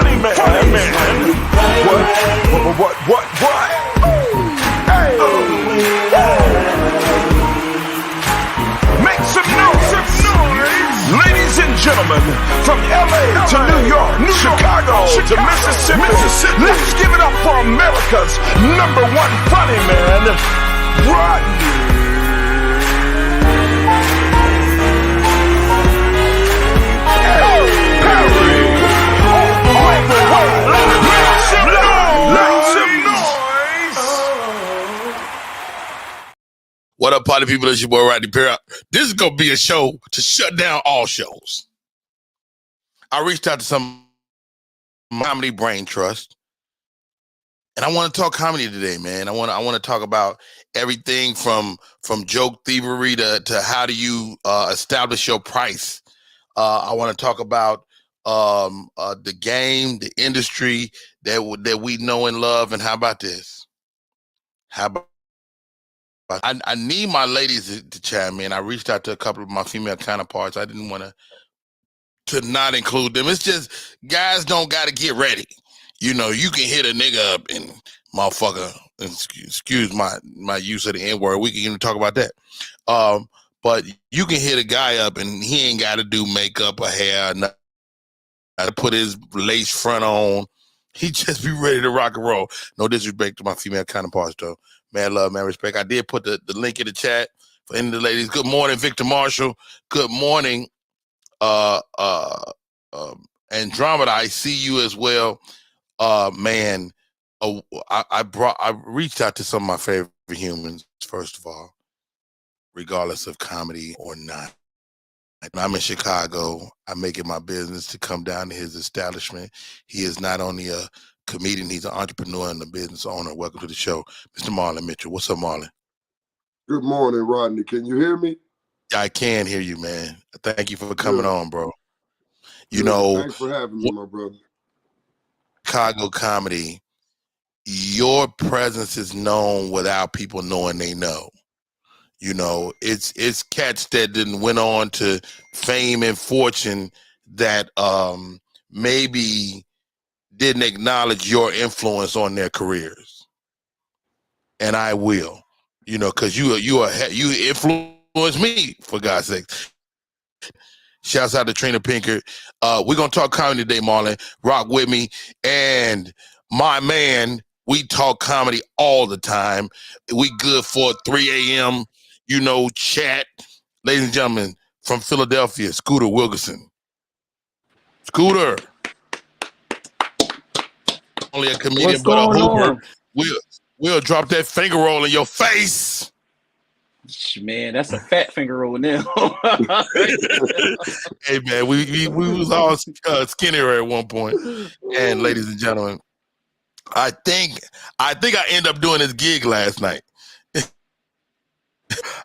funny man. What? Hey. Make some noise. Ladies and gentlemen, from LA to New York, Chicago to Mississippi, let's give it up for America's #1 funny man, Rodney. What up, party people? It's your boy Rodney Perry. This is gonna be a show to shut down all shows. I reached out to some comedy brain trust, and I want to talk comedy today, man. I want to talk about everything from joke thievery to how do you establish your price. I want to talk about the game, the industry that we know and love, and how about this? How about I need my ladies to chime in. I reached out to a couple of my female counterparts. I didn't want to not include them. It's just guys don't got to get ready. You know, you can hit a nigga up and motherfucker, excuse my use of the N-word. We can even talk about that. But you can hit a guy up and he ain't got to do makeup or hair, nothing, to put his lace front on. He just be ready to rock and roll. No disrespect to my female counterparts, though. Man love, man respect. I did put the link in the chat for any of the ladies. Good morning, Victor Marshall. Good morning, Andromeda. I see you as well. Man, I reached out to some of my favorite humans, first of all, regardless of comedy or not. I'm in Chicago. I make it my business to come down to his establishment. He is not only a comedian, he's an entrepreneur and a business owner. Welcome to the show, Mr. Marlon Mitchell. What's up, Marlon? Good morning, Rodney. Can you hear me? I can hear you, man. Thank you for coming on, bro. You know, thanks for having me, my brother. Chicago comedy, your presence is known without people knowing they know. You know, it's cats that didn't went on to fame and fortune that maybe didn't acknowledge your influence on their careers. And I will, you know, because you influenced me, for God's sake. Shouts out to Trina Pinkert. We're gonna talk comedy today, Marlon. Rock with me. And my man, we talk comedy all the time. We good for 3 a.m., you know, chat. Ladies and gentlemen, from Philadelphia, Scooter Wilkerson. Scooter. Only a comedian, but a hooper. We'll drop that finger roll in your face. Man, that's a fat finger roll now. Hey, man, we was all skinnier at one point. And ladies and gentlemen, I think I ended up doing this gig last night.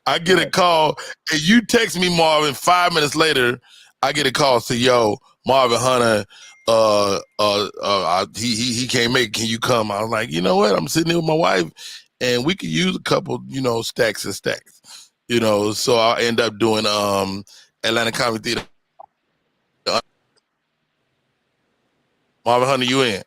I get a call, and you text me, Marvin. 5 minutes later, I get a call, say, "Yo, Marvin Hunter, he can't make it. Can you come?" I was like, you know what? I'm sitting here with my wife, and we could use a couple, you know, stacks and stacks, you know. So I end up doing Atlanta Comedy Theater. Marvin Hunter, you in?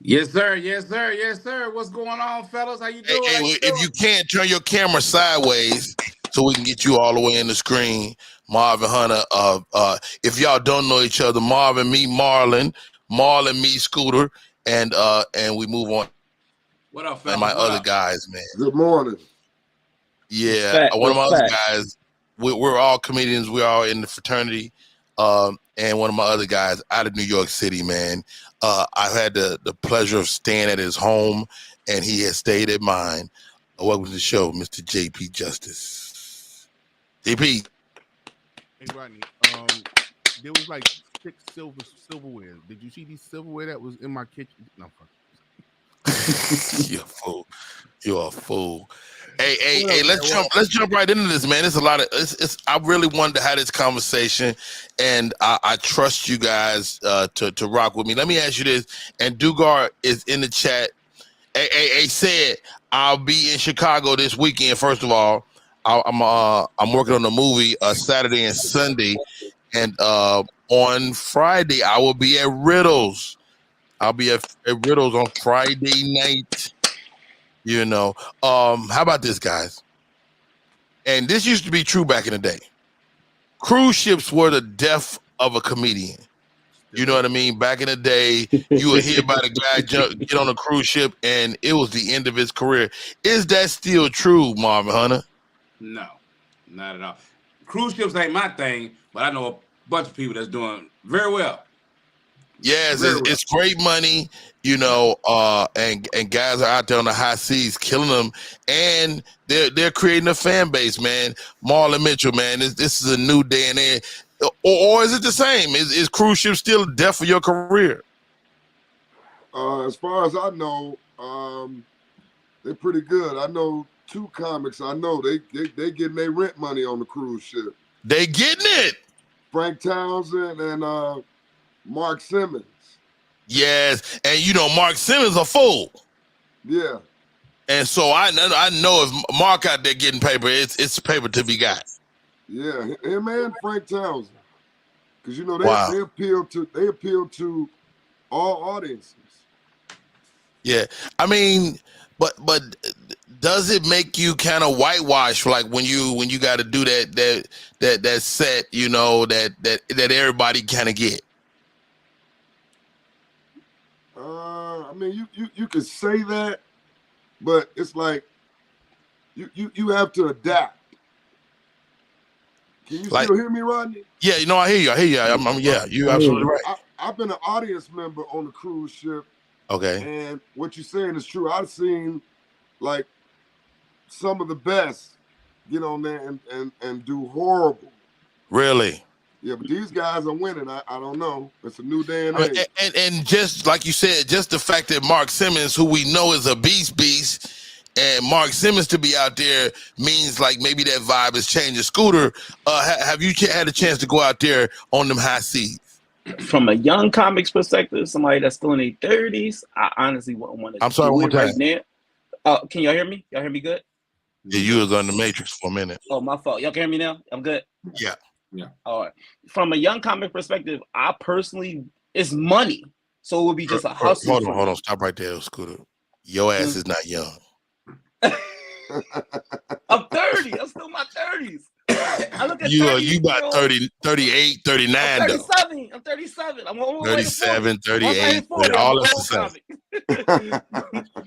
Yes, sir. Yes, sir. Yes, sir. What's going on, fellas? How you doing? Hey, if you can't turn your camera sideways so we can get you all the way in the screen, Marvin Hunter. If y'all don't know each other, Marvin, me, Marlon, me, Scooter, and we move on. What up, fellas? And my other guys, man. Good morning. Yeah, one of my other guys. We're all comedians. We're all in the fraternity. And one of my other guys out of New York City, man. I've had the pleasure of staying at his home, and he has stayed at mine. Welcome to the show, Mr. JP Justice. JP. Hey, Rodney, there was like 6 silverware. Did you see these silverware that was in my kitchen? No, fuck. You're a fool. You're a fool. Hey, let's jump right into this, man. It's a lot of I really wanted to have this conversation, and I trust you guys to rock with me. Let me ask you this, and Dugar is in the chat. Hey, said I'll be in Chicago this weekend. First of all, I'm working on a movie Saturday and Sunday, and on Friday I will be at Riddles. I'll be at Riddles on Friday night. You know, how about this, guys? And this used to be true back in the day. Cruise ships were the death of a comedian. You know what I mean? Back in the day, you would hear about a guy get on a cruise ship, and it was the end of his career. Is that still true, Marvin Hunter? No, not at all. Cruise ships ain't my thing, but I know a bunch of people that's doing very well. Yes, it's great money, you know, and guys are out there on the high seas killing them, and they're creating a fan base, man. Marlon Mitchell, man, this is a new day and age. Or is it the same? Is cruise ship still death for your career? As far as I know, they're pretty good. I know 2 comics. I know they getting their rent money on the cruise ship. They getting it. Frank Townsend and Mark Simmons. Yes, and you know Mark Simmons a fool. Yeah. And so I know if Mark out there getting paper, it's paper to be got. Yeah, him and Frank Townsend, because you know they appeal to all audiences. Yeah, I mean, but does it make you kind of whitewash, like when you got to do that set, you know, that everybody kind of get? I mean, you could say that, but it's like you have to adapt. Can you still hear me, Rodney? Yeah, you know, I hear you. Yeah, you're absolutely right. I've been an audience member on the cruise ship. Okay. And what you're saying is true. I've seen like some of the best get on there and do horrible. Really? Yeah, but these guys are winning. I don't know. It's a new day and age. And just like you said, just the fact that Mark Simmons, who we know is a beast, and Mark Simmons to be out there means like maybe that vibe is changing. Scooter, have you had a chance to go out there on them high seas? From a young comics perspective, somebody that's still in their 30s, I honestly wouldn't want to. I'm sorry, one more time. Right now. Can y'all hear me? Y'all hear me good? Yeah, you was on the Matrix for a minute. Oh, my fault. Y'all can hear me now? I'm good? Yeah. All right. From a young comic perspective, I personally, it's money. So it would be just a hustle. Hold on. Stop right there, Scooter. Your ass is not young. I'm 30. I'm still in my 30s. I look at you about 30, 38, 39 I'm 37. though. I'm 37. I'm on 37, 38, all that's the same.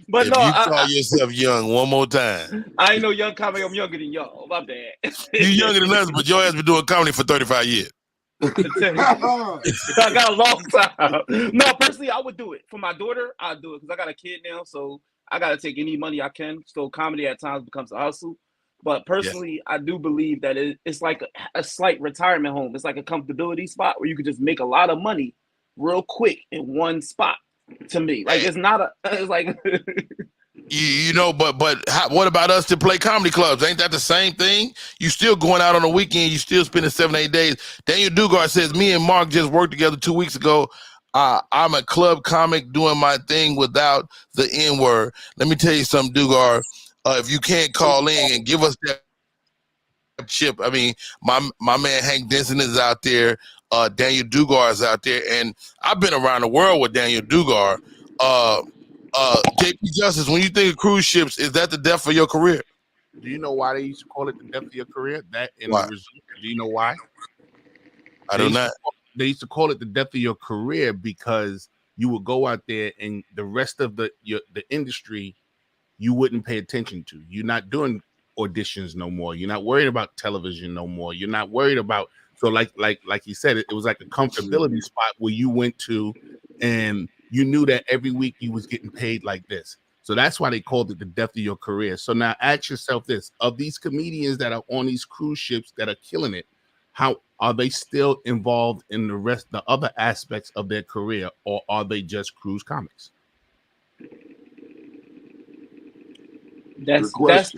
But if no, you call yourself young one more time. I ain't no young comic. I'm younger than y'all. My bad. You younger than us, but your ass been doing comedy for 35 years. I got a long time. No, personally, I would do it. For my daughter, I'd do it because I got a kid now, so I got to take any money I can. So comedy at times becomes a hustle. But personally, I do believe that it's like a slight retirement home. It's like a comfortability spot where you could just make a lot of money real quick in one spot. To me, like it's not a. It's like you know, but what about us to play comedy clubs? Ain't that the same thing? You still going out on the weekend? You still spending 7-8 days? Daniel Dugard says, "Me and Mark just worked together 2 weeks ago. I'm a club comic doing my thing without the N word." Let me tell you something, Dugard. If you can't call in and give us that chip, I mean, my man Hank Denson is out there. Daniel Dugard is out there, and I've been around the world with Daniel Dugard. JP Justice, when you think of cruise ships, is that the death of your career? Do you know why they used to call it the death of your career? Do you know why? I do not. They used to call it the death of your career because you would go out there and the rest of the industry you wouldn't pay attention to. You're not doing auditions no more. You're not worried about television no more. You're not worried about. So like he said, it was like a comfortability spot where you went to and you knew that every week you was getting paid like this. So that's why they called it the death of your career. So now ask yourself this, of these comedians that are on these cruise ships that are killing it, how are they still involved in the other aspects of their career, or are they just cruise comics?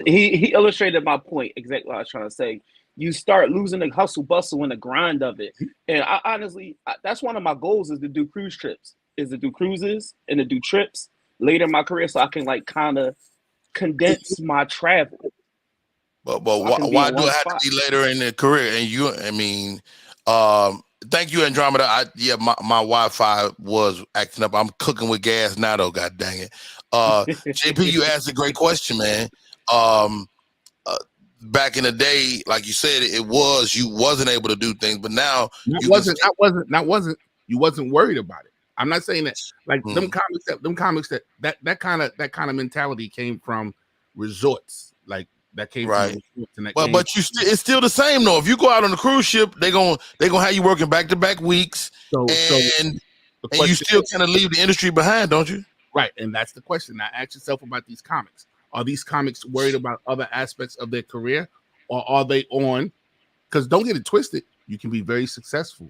He illustrated my point exactly what I was trying to say. You start losing the hustle bustle and the grind of it. And I honestly, that's one of my goals is to do cruise trips, is to do cruises and to do trips later in my career so I can like kind of condense my travel. But why do it have to be later in the career? And Thank you, Andromeda. My Wi-Fi was acting up. I'm cooking with gas now, though. God dang it. JP, you asked a great question, man. Back in the day, like you said, you wasn't able to do things, but now you wasn't worried about it. I'm not saying that like them comics that kind of mentality came from resorts, like that came from resorts, and but it's still the same though. If you go out on a cruise ship, they gonna have you working back-to-back weeks, and you still kind of leave the industry behind, don't you? Right, and that's the question. Now ask yourself about these comics. Are these comics worried about other aspects of their career, or are they on? Because don't get it twisted, you can be very successful.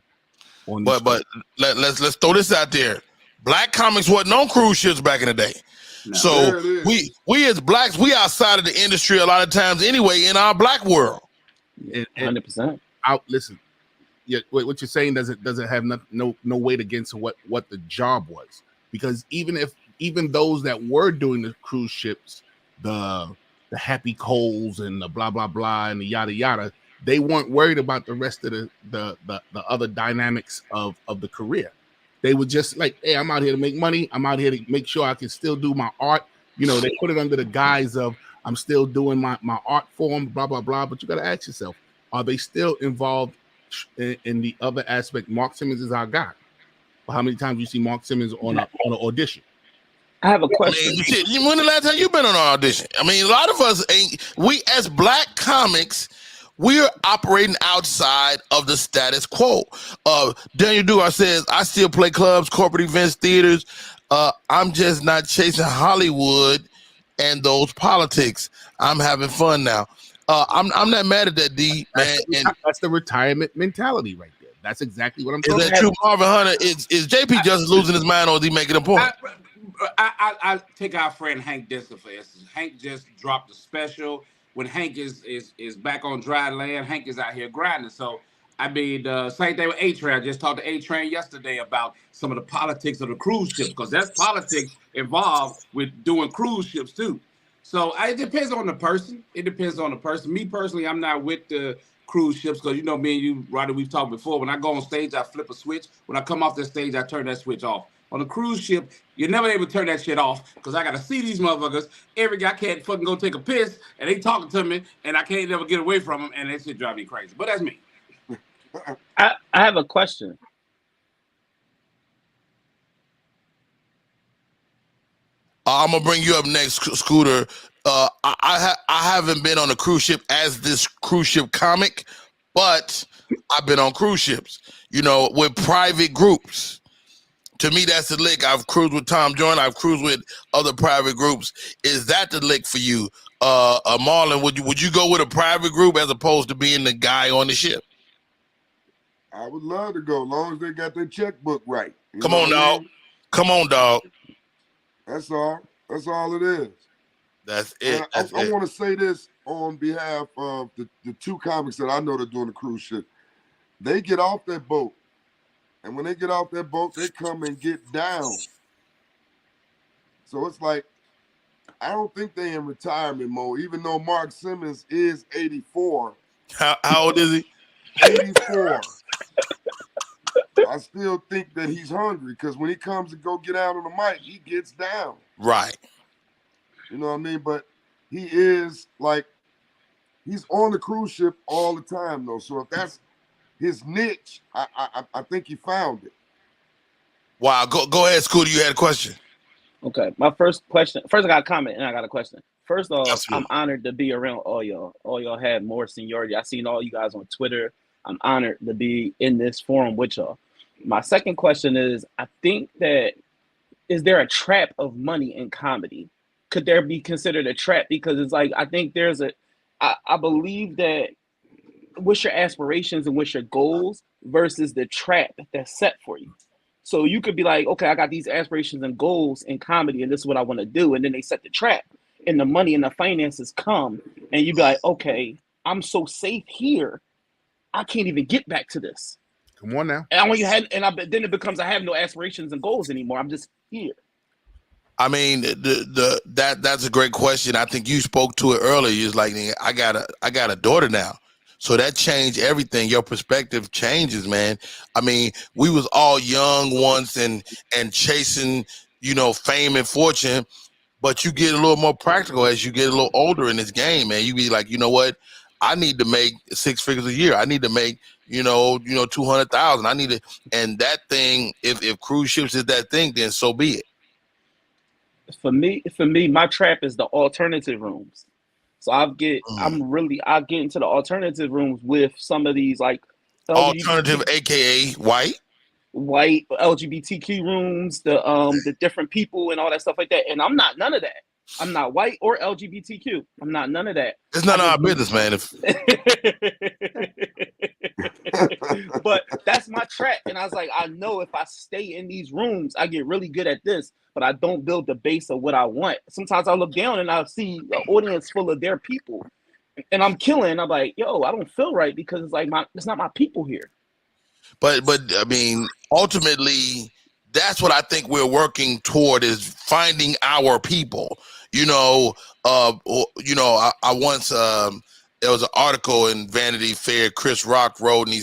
But let's throw this out there. Black comics wasn't on cruise ships back in the day. No. So we as blacks, we outside of the industry a lot of times anyway in our black world. 100%. Listen, what you're saying doesn't have no weight against what the job was, because even those that were doing the cruise ships, the Happy Coals and the blah blah blah and the yada yada, they weren't worried about the rest of the other dynamics of the career. They were just like, hey, I'm out here to make money. I'm out here to make sure I can still do my art. You know, they put it under the guise of I'm still doing my art form, blah blah blah. But you got to ask yourself, are they still involved in the other aspect? Mark Simmons is our guy. But how many times you see Mark Simmons on an audition? I have a question. When the last time you been on an audition? I mean, a lot of us we as black comics, we're operating outside of the status quo. Daniel Dugar says, I still play clubs, corporate events, theaters. I'm just not chasing Hollywood and those politics. I'm having fun now. I'm not mad at that, D, man. That's the retirement mentality right there. That's exactly what I'm talking about. Is that true, Marvin Hunter? Is JP just losing his mind, or is he making a point? I take our friend Hank Dissel for instance. Hank just dropped a special. When Hank is back on dry land, Hank is out here grinding. So, I mean, same thing with A-Train. I just talked to A-Train yesterday about some of the politics of the cruise ships, because there's politics involved with doing cruise ships too. So it depends on the person. It depends on the person. Me personally, I'm not with the cruise ships because, you know, me and you, Roddy, we've talked before. When I go on stage, I flip a switch. When I come off the stage, I turn that switch off. On a cruise ship, you're never able to turn that shit off because I got to see these motherfuckers. Every guy can't fucking go take a piss, and they talking to me, and I can't never get away from them, and that shit drive me crazy. But that's me. I have a question. I'm gonna bring you up next, Scooter. I haven't been on a cruise ship as this cruise ship comic, but I've been on cruise ships, you know, with private groups. To me, that's the lick. I've cruised with Tom Joyner. I've cruised with other private groups. Is that the lick for you, Marlon? Would you go with a private group as opposed to being the guy on the ship? I would love to go, as long as they got their checkbook right. Come on, dog. Come on, dog. That's all. That's all it is. That's it. I want to say this on behalf of the two comics that I know that are doing the cruise ship. They get off that boat. And when they get off that boat, they come and get down. So it's like, I don't think they in retirement mode, even though Mark Simmons is 84. How old is he? 84. I still think that he's hungry because when he comes to go get out on the mic, he gets down. Right. You know what I mean? But he is like, he's on the cruise ship all the time, though. So if that's his niche, I think he found it. Wow. Go ahead, Scooter. You had a question. Okay. My first question. First, I got a comment and I got a question. First off, Absolutely. I'm honored to be around all y'all. All y'all have more seniority. I've seen all you guys on Twitter. I'm honored to be in this forum with y'all. My second question is, I think that, is there a trap of money in comedy? Could there be considered a trap? Because it's like, I think there's I believe that what's your aspirations and what's your goals versus the trap that's set for you. So you could be like, okay, I got these aspirations and goals in comedy and this is what I want to do. And then they set the trap and the money and the finances come and you be like, okay, I'm so safe here. I can't even get back to this. Come on now. And then it becomes, I have no aspirations and goals anymore. I'm just here. I mean, that's a great question. I think you spoke to it earlier. It's like, I got a daughter now. So that changed everything. Your perspective changes, man. I mean, we was all young once and chasing, fame and fortune, but you get a little more practical as you get a little older in this game, man. You be like, you know what? I need to make 6 figures a year. I need to make, 200,000. I need to, and that thing, if cruise ships is that thing, then so be it. For me, my trap is the alternative rooms. So I get into the alternative rooms with some of these like Alternative, aka white LGBTQ rooms, the different people and all that stuff like that. And I'm not none of that. I'm not white or LGBTQ. I'm not none of that. It's none of our business, man. But that's my trap. And I was like, I know if I stay in these rooms, I get really good at this, but I don't build the base of what I want. Sometimes I look down and I see an audience full of their people. And I'm killing. I'm like, yo, I don't feel right because it's like it's not my people here. But I mean, ultimately, that's what I think we're working toward is finding our people. I once there was an article in Vanity Fair Chris Rock wrote, and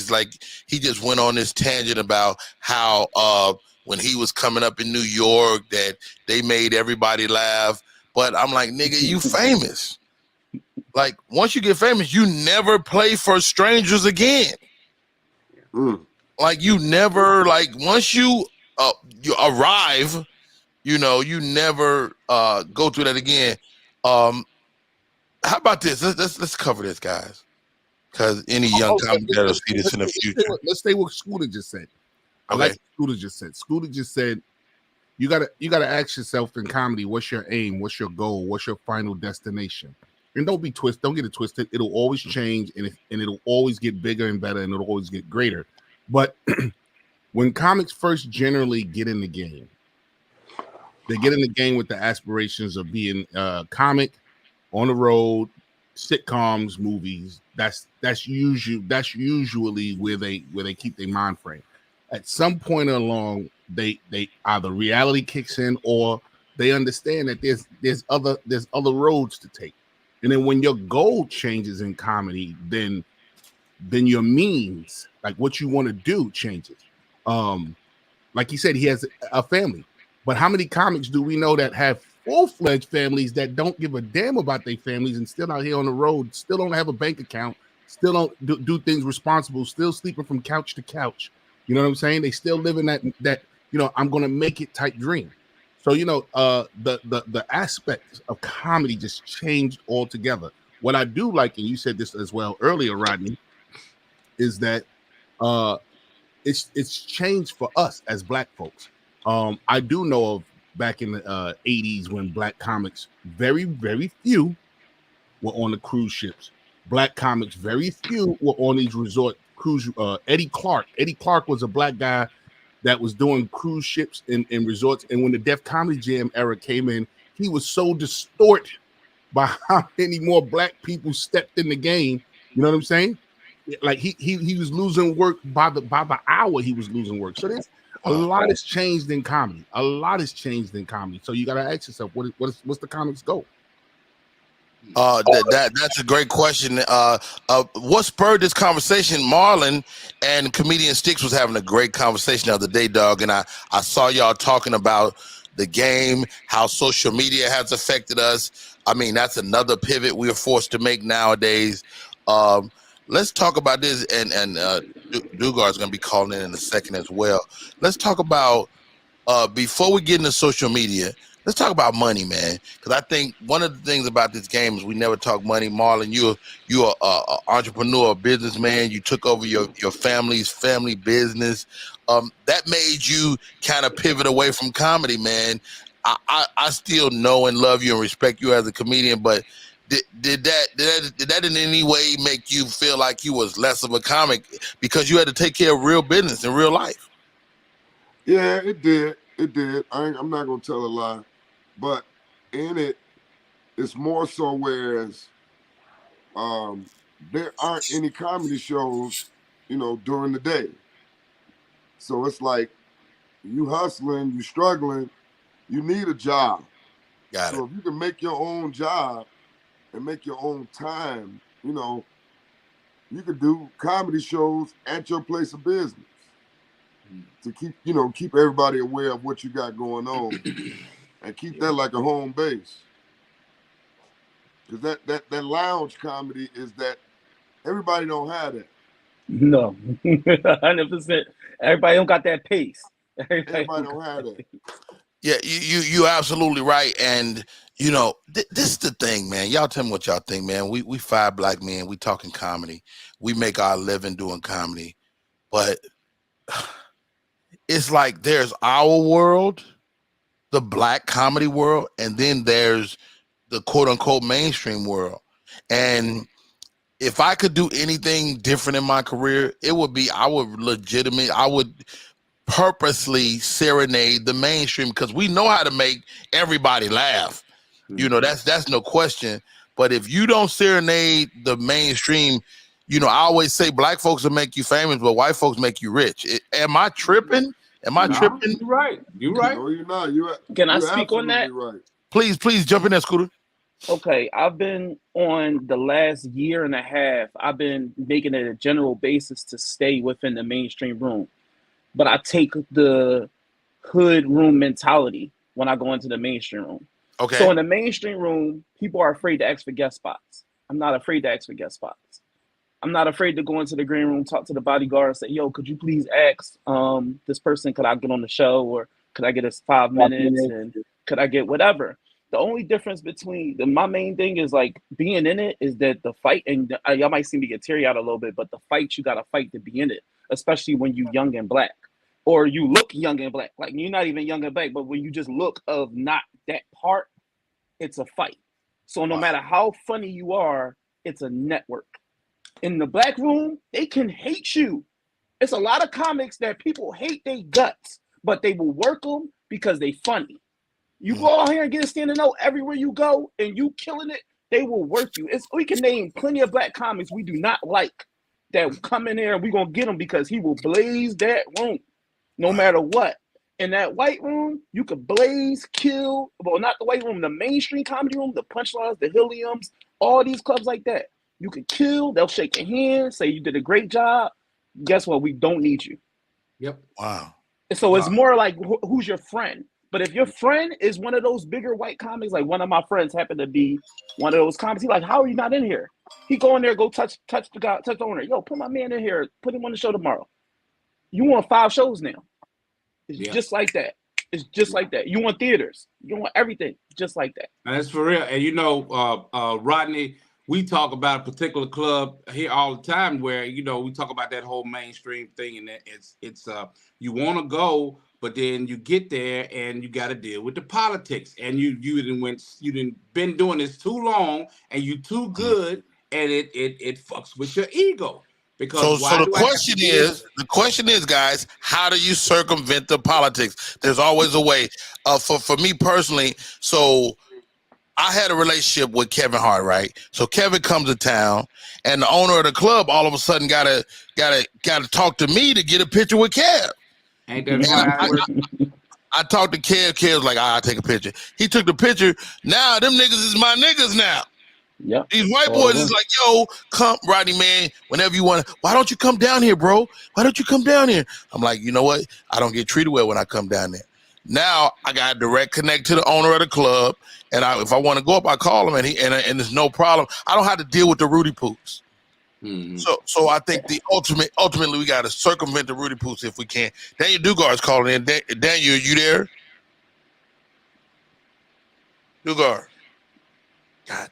he just went on this tangent about how when he was coming up in New York that they made everybody laugh. But I'm like, nigga, you famous. Like once you get famous, you never play for strangers again. Like you never, like once you arrive, you never go through that again. How about this? Let's cover this, guys, because any young commentator will see this in the future. Let's stay what Scooter just said. I like what Scooter just said. Scooter just said you gotta ask yourself in comedy, what's your aim, what's your goal, what's your final destination? And don't get it twisted. It'll always change and it'll always get bigger and better and it'll always get greater. But when comics first generally get in the game, they get in the game with the aspirations of being a comic on the road, sitcoms, movies. That's usually where they keep their mind frame. At some point along, they either reality kicks in or they understand that there's other roads to take. And then when your goal changes in comedy, then your means, like what you want to do, changes. Like he said, he has a family. But how many comics do we know that have full-fledged families that don't give a damn about their families and still out here on the road, still don't have a bank account, still don't do things responsible, still sleeping from couch to couch? You know what I'm saying? They still live in that I'm going to make it type dream. So, the aspects of comedy just changed altogether. What I do like, and you said this as well earlier, Rodney, is that it's changed for us as Black folks. I do know of back in the 80s when Black comics, very, very few were on the cruise ships. Black comics, very few were on these resort cruise. Eddie Clark was a Black guy that was doing cruise ships and resorts. And when the Def Comedy Jam era came in, he was so distorted by how many more Black people stepped in the game. You know what I'm saying? Like he was losing work by the hour. He was losing work. So there's a lot has changed in comedy. So you got to ask yourself, what's the comics goal? That's a great question. What spurred this conversation? Marlon and comedian STIX was having a great conversation the other day, dog, and I saw y'all talking about the game, how social media has affected us. I mean, that's another pivot we are forced to make nowadays. Let's talk about this, and Dugar's going to be calling in a second as well. Let's talk about before we get into social media. Let's talk about money, man, because I think one of the things about this game is we never talk money. Marlon, you're an entrepreneur, a businessman. You took over your family's family business. That made you kind of pivot away from comedy, man. I still know and love you and respect you as a comedian, but did that in any way make you feel like you was less of a comic because you had to take care of real business in real life? Yeah, it did. It did. I'm not gonna tell a lie. But in it, it's more so whereas there aren't any comedy shows, during the day. So it's like you hustling, you struggling, you need a job. So if you can make your own job and make your own time, you could do comedy shows at your place of business to keep everybody aware of what you got going on, and keep that like a home base. Because that lounge comedy is that everybody don't have that. No, 100%. Everybody don't got that pace. Everybody don't have that. Yeah, you absolutely right. And this is the thing, man. Y'all tell me what y'all think, man. We 5 black men. We talking comedy. We make our living doing comedy, but it's like there's our world, the black comedy world, and then there's the quote unquote mainstream world. And if I could do anything different in my career, it would be I would purposely serenade the mainstream, because we know how to make everybody laugh. That's no question. But if you don't serenade the mainstream, I always say black folks will make you famous, but white folks make you rich. Am I tripping? Tripping? You're right. You're right. No, you're not. Can I speak on that? Right. Please jump in there, Scooter. Okay, I've been on the last year and a half. I've been making it a general basis to stay within the mainstream room, but I take the hood room mentality when I go into the mainstream room. Okay. So in the mainstream room, people are afraid to ask for guest spots. I'm not afraid to ask for guest spots. I'm not afraid to go into the green room, talk to the bodyguard, and say, "Yo, could you please ask this person, could I get on the show, or could I get us 5 minutes, and could I get whatever?" The only difference between my main thing is like being in it is that the fight, and y'all might see me get teary out a little bit, but the fight, you got to fight to be in it, especially when you young and black, or you look young and black. Like you're not even young and black, but when you just look of not that part, it's a fight. So no matter how funny you are, it's a network. In the black room, they can hate you. It's a lot of comics that people hate their guts, but they will work them because they funny. You go out here and get a standing out everywhere you go, and you killing it, they will work you. We can name plenty of black comics we do not like that come in there, and we're going to get him because he will blaze that room no matter what. In that white room, you could blaze, kill, well, not the white room, the mainstream comedy room, the Punchlines, the Heliums, all these clubs like that. You could kill, they'll shake your hand, say you did a great job. Guess what? We don't need you. Yep. Wow. So it's more like who's your friend? But if your friend is one of those bigger white comics, like one of my friends happened to be one of those comics, he's like, "How are you not in here?" He go in there, go touch the guy, touch the owner. "Yo, put my man in here, put him on the show tomorrow." You want 5 shows now. It's just like that. It's just like that. You want theaters. You want everything just like that. That's for real. And Rodney, we talk about a particular club here all the time where, we talk about that whole mainstream thing, and that it's you want to go, but then you get there and you got to deal with the politics, and you didn't been doing this too long, and you too good, and it fucks with your ego. Because the question is, guys, how do you circumvent the politics? There's always a way. For me personally, so I had a relationship with Kevin Hart, right? So Kevin comes to town, and the owner of the club all of a sudden gotta talk to me to get a picture with Kev. Ain't that I talked to Kev. Kev's like, "I'll take a picture." He took the picture. Now them niggas is my niggas now. Yeah. These white boys is like, "Yo, come, Rodney, man, whenever you want. Why don't you come down here, bro? Why don't you come down here?" I'm like, "You know what? I don't get treated well when I come down there." Now I got a direct connect to the owner of the club, and if I want to go up, I call him, and there's no problem. I don't have to deal with the Rudy Poots. Mm-hmm. So I think ultimately we got to circumvent the Rudy Poots if we can. Daniel Dugard's calling in. Daniel, you there? Dugard. God damn it.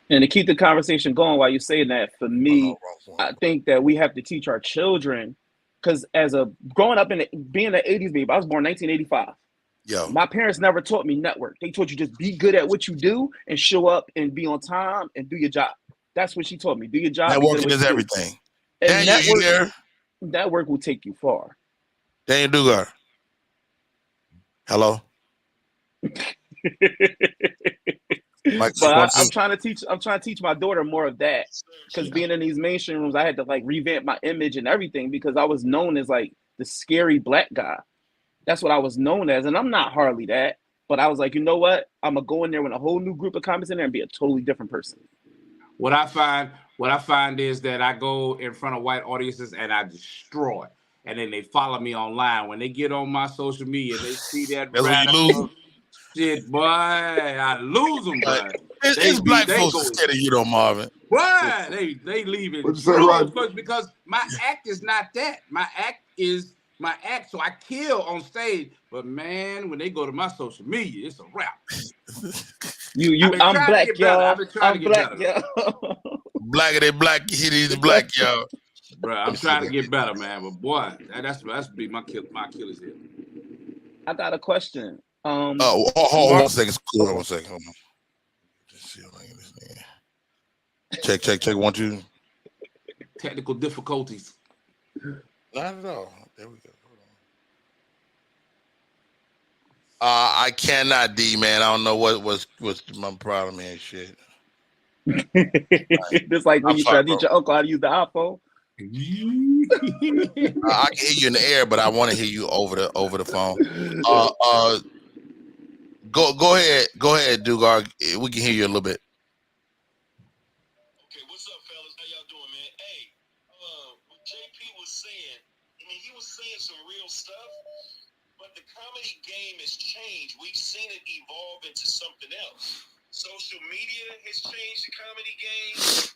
And to keep the conversation going while you're saying that, for me, I think that we have to teach our children, because growing up being an 80s baby, I was born 1985. Yo. My parents never taught me network. They taught you just be good at what you do and show up and be on time and do your job. That's what she taught me. Do your job. Networking is everything. Daniel, you there? Network will take you far. Daniel Dugard. Hello. But I'm trying to teach my daughter more of that, because being in these mainstream rooms, I had to like revamp my image and everything, because I was known as like the scary black guy. That's what I was known as, and I'm not hardly that. But I was like, you know what? I'm gonna go in there with a whole new group of comics in there and be a totally different person. What I find, what I find is that I go in front of white audiences and I destroy. And then they follow me online. When they get on my social media, they see that That's when you lose. radical shit, boy. I lose them, boy. It's black they folks go are scared of you, though, Marvin. Boy, they leave it What'd you say, Rod? because my act is not that. My act is my act, so I kill on stage. But man, when they go to my social media, it's a wrap. I'm black, y'all. I've been trying to get better. Y'all. Blacker than black, he is black, y'all. Bro, I'm trying to get better, man. But boy, that's be my Achilles heel. I got a question. Hold on 1 second. Hold on 1 second. Hold on. Let's see if I can get this thing. Check 1 2. Technical difficulties. Not at all. There we go. Hold on. I cannot, D, man. I don't know what's my problem here. Shit. Just like when I'm you sorry, try to teach bro. your uncle how to use the iPhone. I can hear you in the air, but I want to hear you over the phone. Go ahead, Dugard. We can hear you a little bit. Okay, what's up, fellas? How y'all doing, man? Hey, what JP was saying, I mean, he was saying some real stuff, but the comedy game has changed. We've seen it evolve into something else. Social media has changed the comedy game.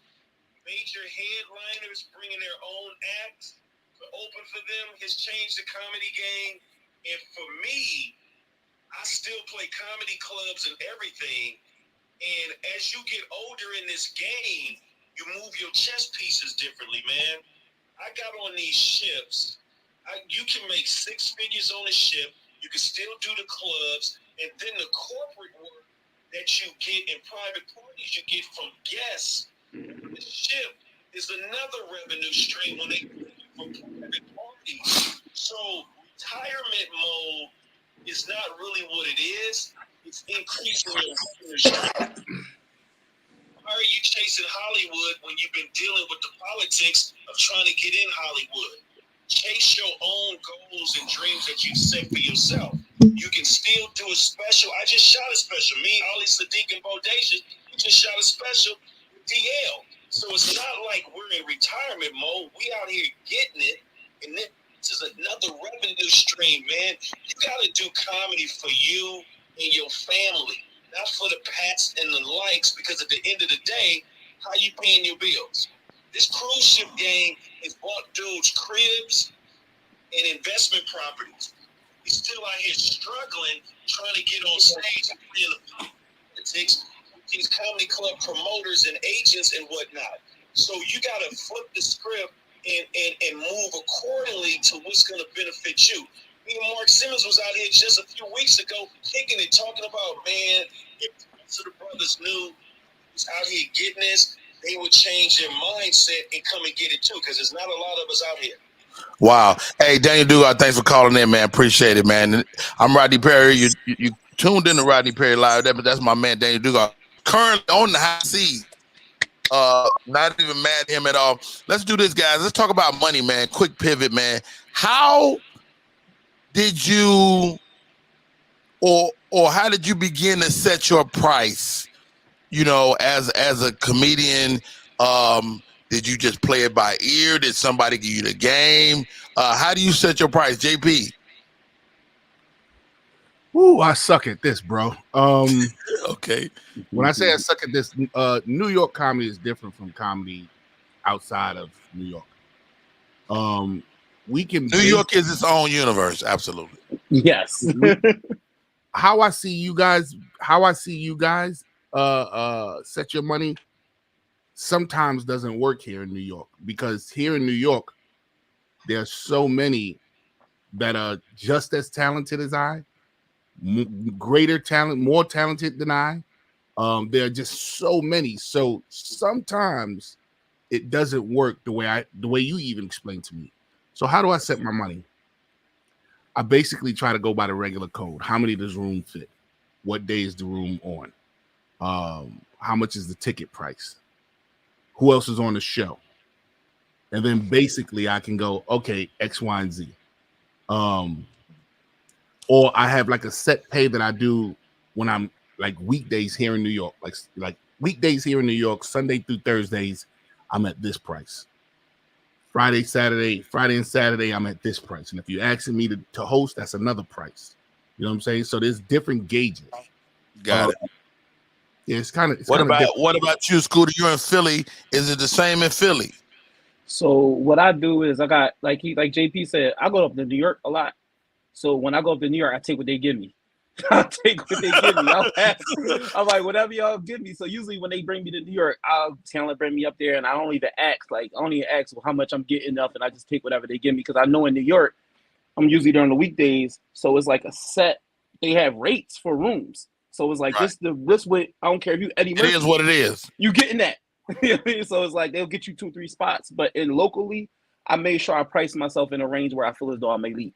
Major headliners bringing their own acts to open for them has changed the comedy game. And for me, I still play comedy clubs and everything. And as you get older in this game, you move your chess pieces differently, man. I got on these ships. You can make 6 figures on a ship. You can still do the clubs. And then the corporate work that you get in private parties, you get from guests. The ship is another revenue stream when they from private parties. So retirement mode is not really what it is. It's increasing your revenue stream. Why are you chasing Hollywood when you've been dealing with the politics of trying to get in Hollywood? Chase your own goals and dreams that you set for yourself. You can still do a special. I just shot a special. Me, Ali Sadiq, and Bodacious, we just shot a special with DL. So it's not like we're in retirement mode. We out here getting it, and this is another revenue stream, man. You got to do comedy for you and your family, not for the pats and the likes, because at the end of the day, how you paying your bills? This cruise ship game has bought dudes cribs and investment properties. He's still out here struggling, trying to get on stage and play the politics with these comedy club promoters and agents and whatnot. So you got to flip the script and move accordingly to what's going to benefit you. Me and Mark Simmons was out here just a few weeks ago kicking it, talking about, man, if the brothers knew he was out here getting this, they would change their mindset and come and get it too, because there's not a lot of us out here. Wow. Hey, Daniel Dugard, thanks for calling in, man. Appreciate it, man. I'm Rodney Perry. You tuned in to Rodney Perry Live. That's my man, Daniel Dugard. Currently on the high seas. Not even mad at him at all. Let's do this, guys. Let's talk about money, man. Quick pivot, man. How did you or how did you begin to set your price? You know, as a comedian, did you just play it by ear? Did somebody give you the game? How do you set your price, JP? Ooh, I suck at this, bro. Okay. When I say I suck at this, New York comedy is different from comedy outside of New York. We can New York is its own universe, absolutely. Yes. How I see you guys set your money sometimes doesn't work here in New York, because here in New York there's so many that are just as talented as I, greater talent, more talented than I. There are just so many. So sometimes it doesn't work the way you even explained to me. So how do I set my money? I basically try to go by the regular code. How many does room fit? What day is the room on? How much is the ticket price? Who else is on the show? And then basically I can go, okay, X, Y, and Z. Or I have like a set pay that I do when I'm like weekdays here in New York, like weekdays here in New York, Sunday through Thursdays, I'm at this price. Friday and Saturday, I'm at this price. And if you're asking me to host, that's another price. You know what I'm saying? So there's different gauges. Got it. Yeah, it's kind of. What about you, Scooter? You're in Philly. Is it the same in Philly? So what I do is I got like JP said, I go up to New York a lot. So when I go up to New York, I take what they give me. I take what they give me. I'm like, whatever y'all give me. So usually when they bring me to New York, I'll tell them bring me up there, and I don't even ask. Like, I don't even ask how much I'm getting up, and I just take whatever they give me because I know in New York, I'm usually during the weekdays, so it's like a set. They have rates for rooms, so it's like Right. this what I don't care if you Eddie Murphy. It is what it is. You getting that? You know what I mean? So it's like they'll get you 2-3 spots, but in locally, I made sure I priced myself in a range where I feel as though I may leave.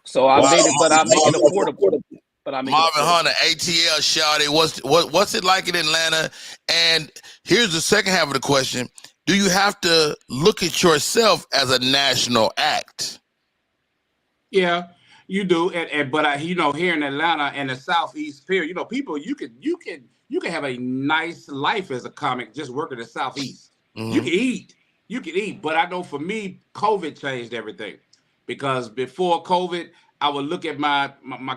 So I made it, but I make it affordable. But I make Marvin it Hunter, ATL, shawty. What's it like in Atlanta? And here's the second half of the question: do you have to look at yourself as a national act? Yeah, you do. But here in Atlanta and the Southeast period, people you can have a nice life as a comic just working the Southeast. Mm-hmm. You can eat. But I know for me, COVID changed everything. Because before COVID, I would look at my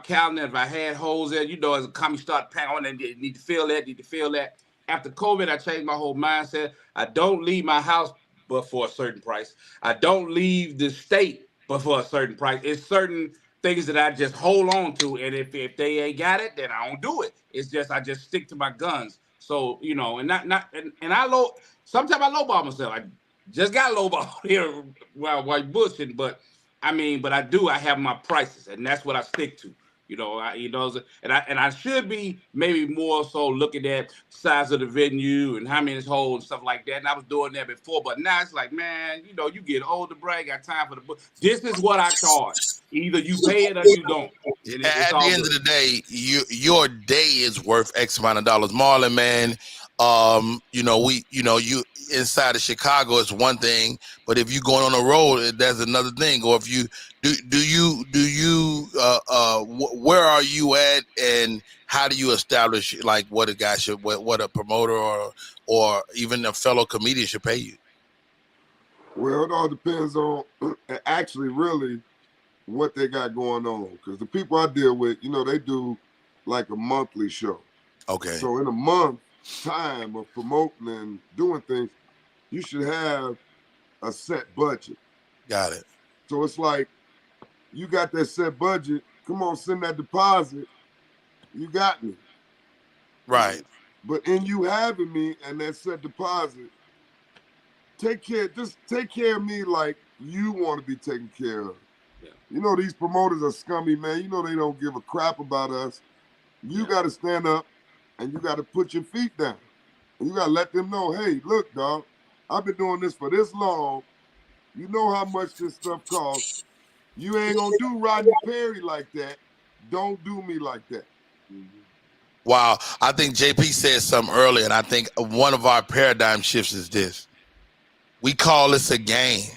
calendar. If I had holes there, as a comic start paying, and need to feel that. After COVID, I changed my whole mindset. I don't leave my house but for a certain price. I don't leave the state but for a certain price. It's certain things that I just hold on to, and if they ain't got it, then I don't do it. It's just I just stick to my guns. So and sometimes I lowball myself. I just got lowball here while bushing, but I have my prices, and that's what I stick to. And I should be maybe more so looking at size of the venue and how many holds and stuff like that. And I was doing that before, but now it's like, man, you get older, bro. I got time for the book. This is what I charge. Either you pay it or you don't. At the end of the day, your day is worth X amount of dollars. Marlon, man, you inside of Chicago is one thing, but if you going on the road, that's another thing. Or if you where are you at, and how do you establish like what a guy should, what a promoter or even a fellow comedian should pay you? Well, it all depends on actually really what they got going on, because the people I deal with, they do like a monthly show. Okay. So in a month time of promoting and doing things, you should have a set budget. Got it. So it's like, you got that set budget, come on, send that deposit, you got me. Right. But in you having me and that set deposit, just take care of me like you want to be taken care of. Yeah. These promoters are scummy, man. They don't give a crap about us. You got to stand up and you got to put your feet down. And you got to let them know, hey, look, dog, I've been doing this for this long. You know how much this stuff costs. You ain't going to do Rodney Perry like that. Don't do me like that. Mm-hmm. Wow. I think JP said something earlier, and I think one of our paradigm shifts is this. We call this a game.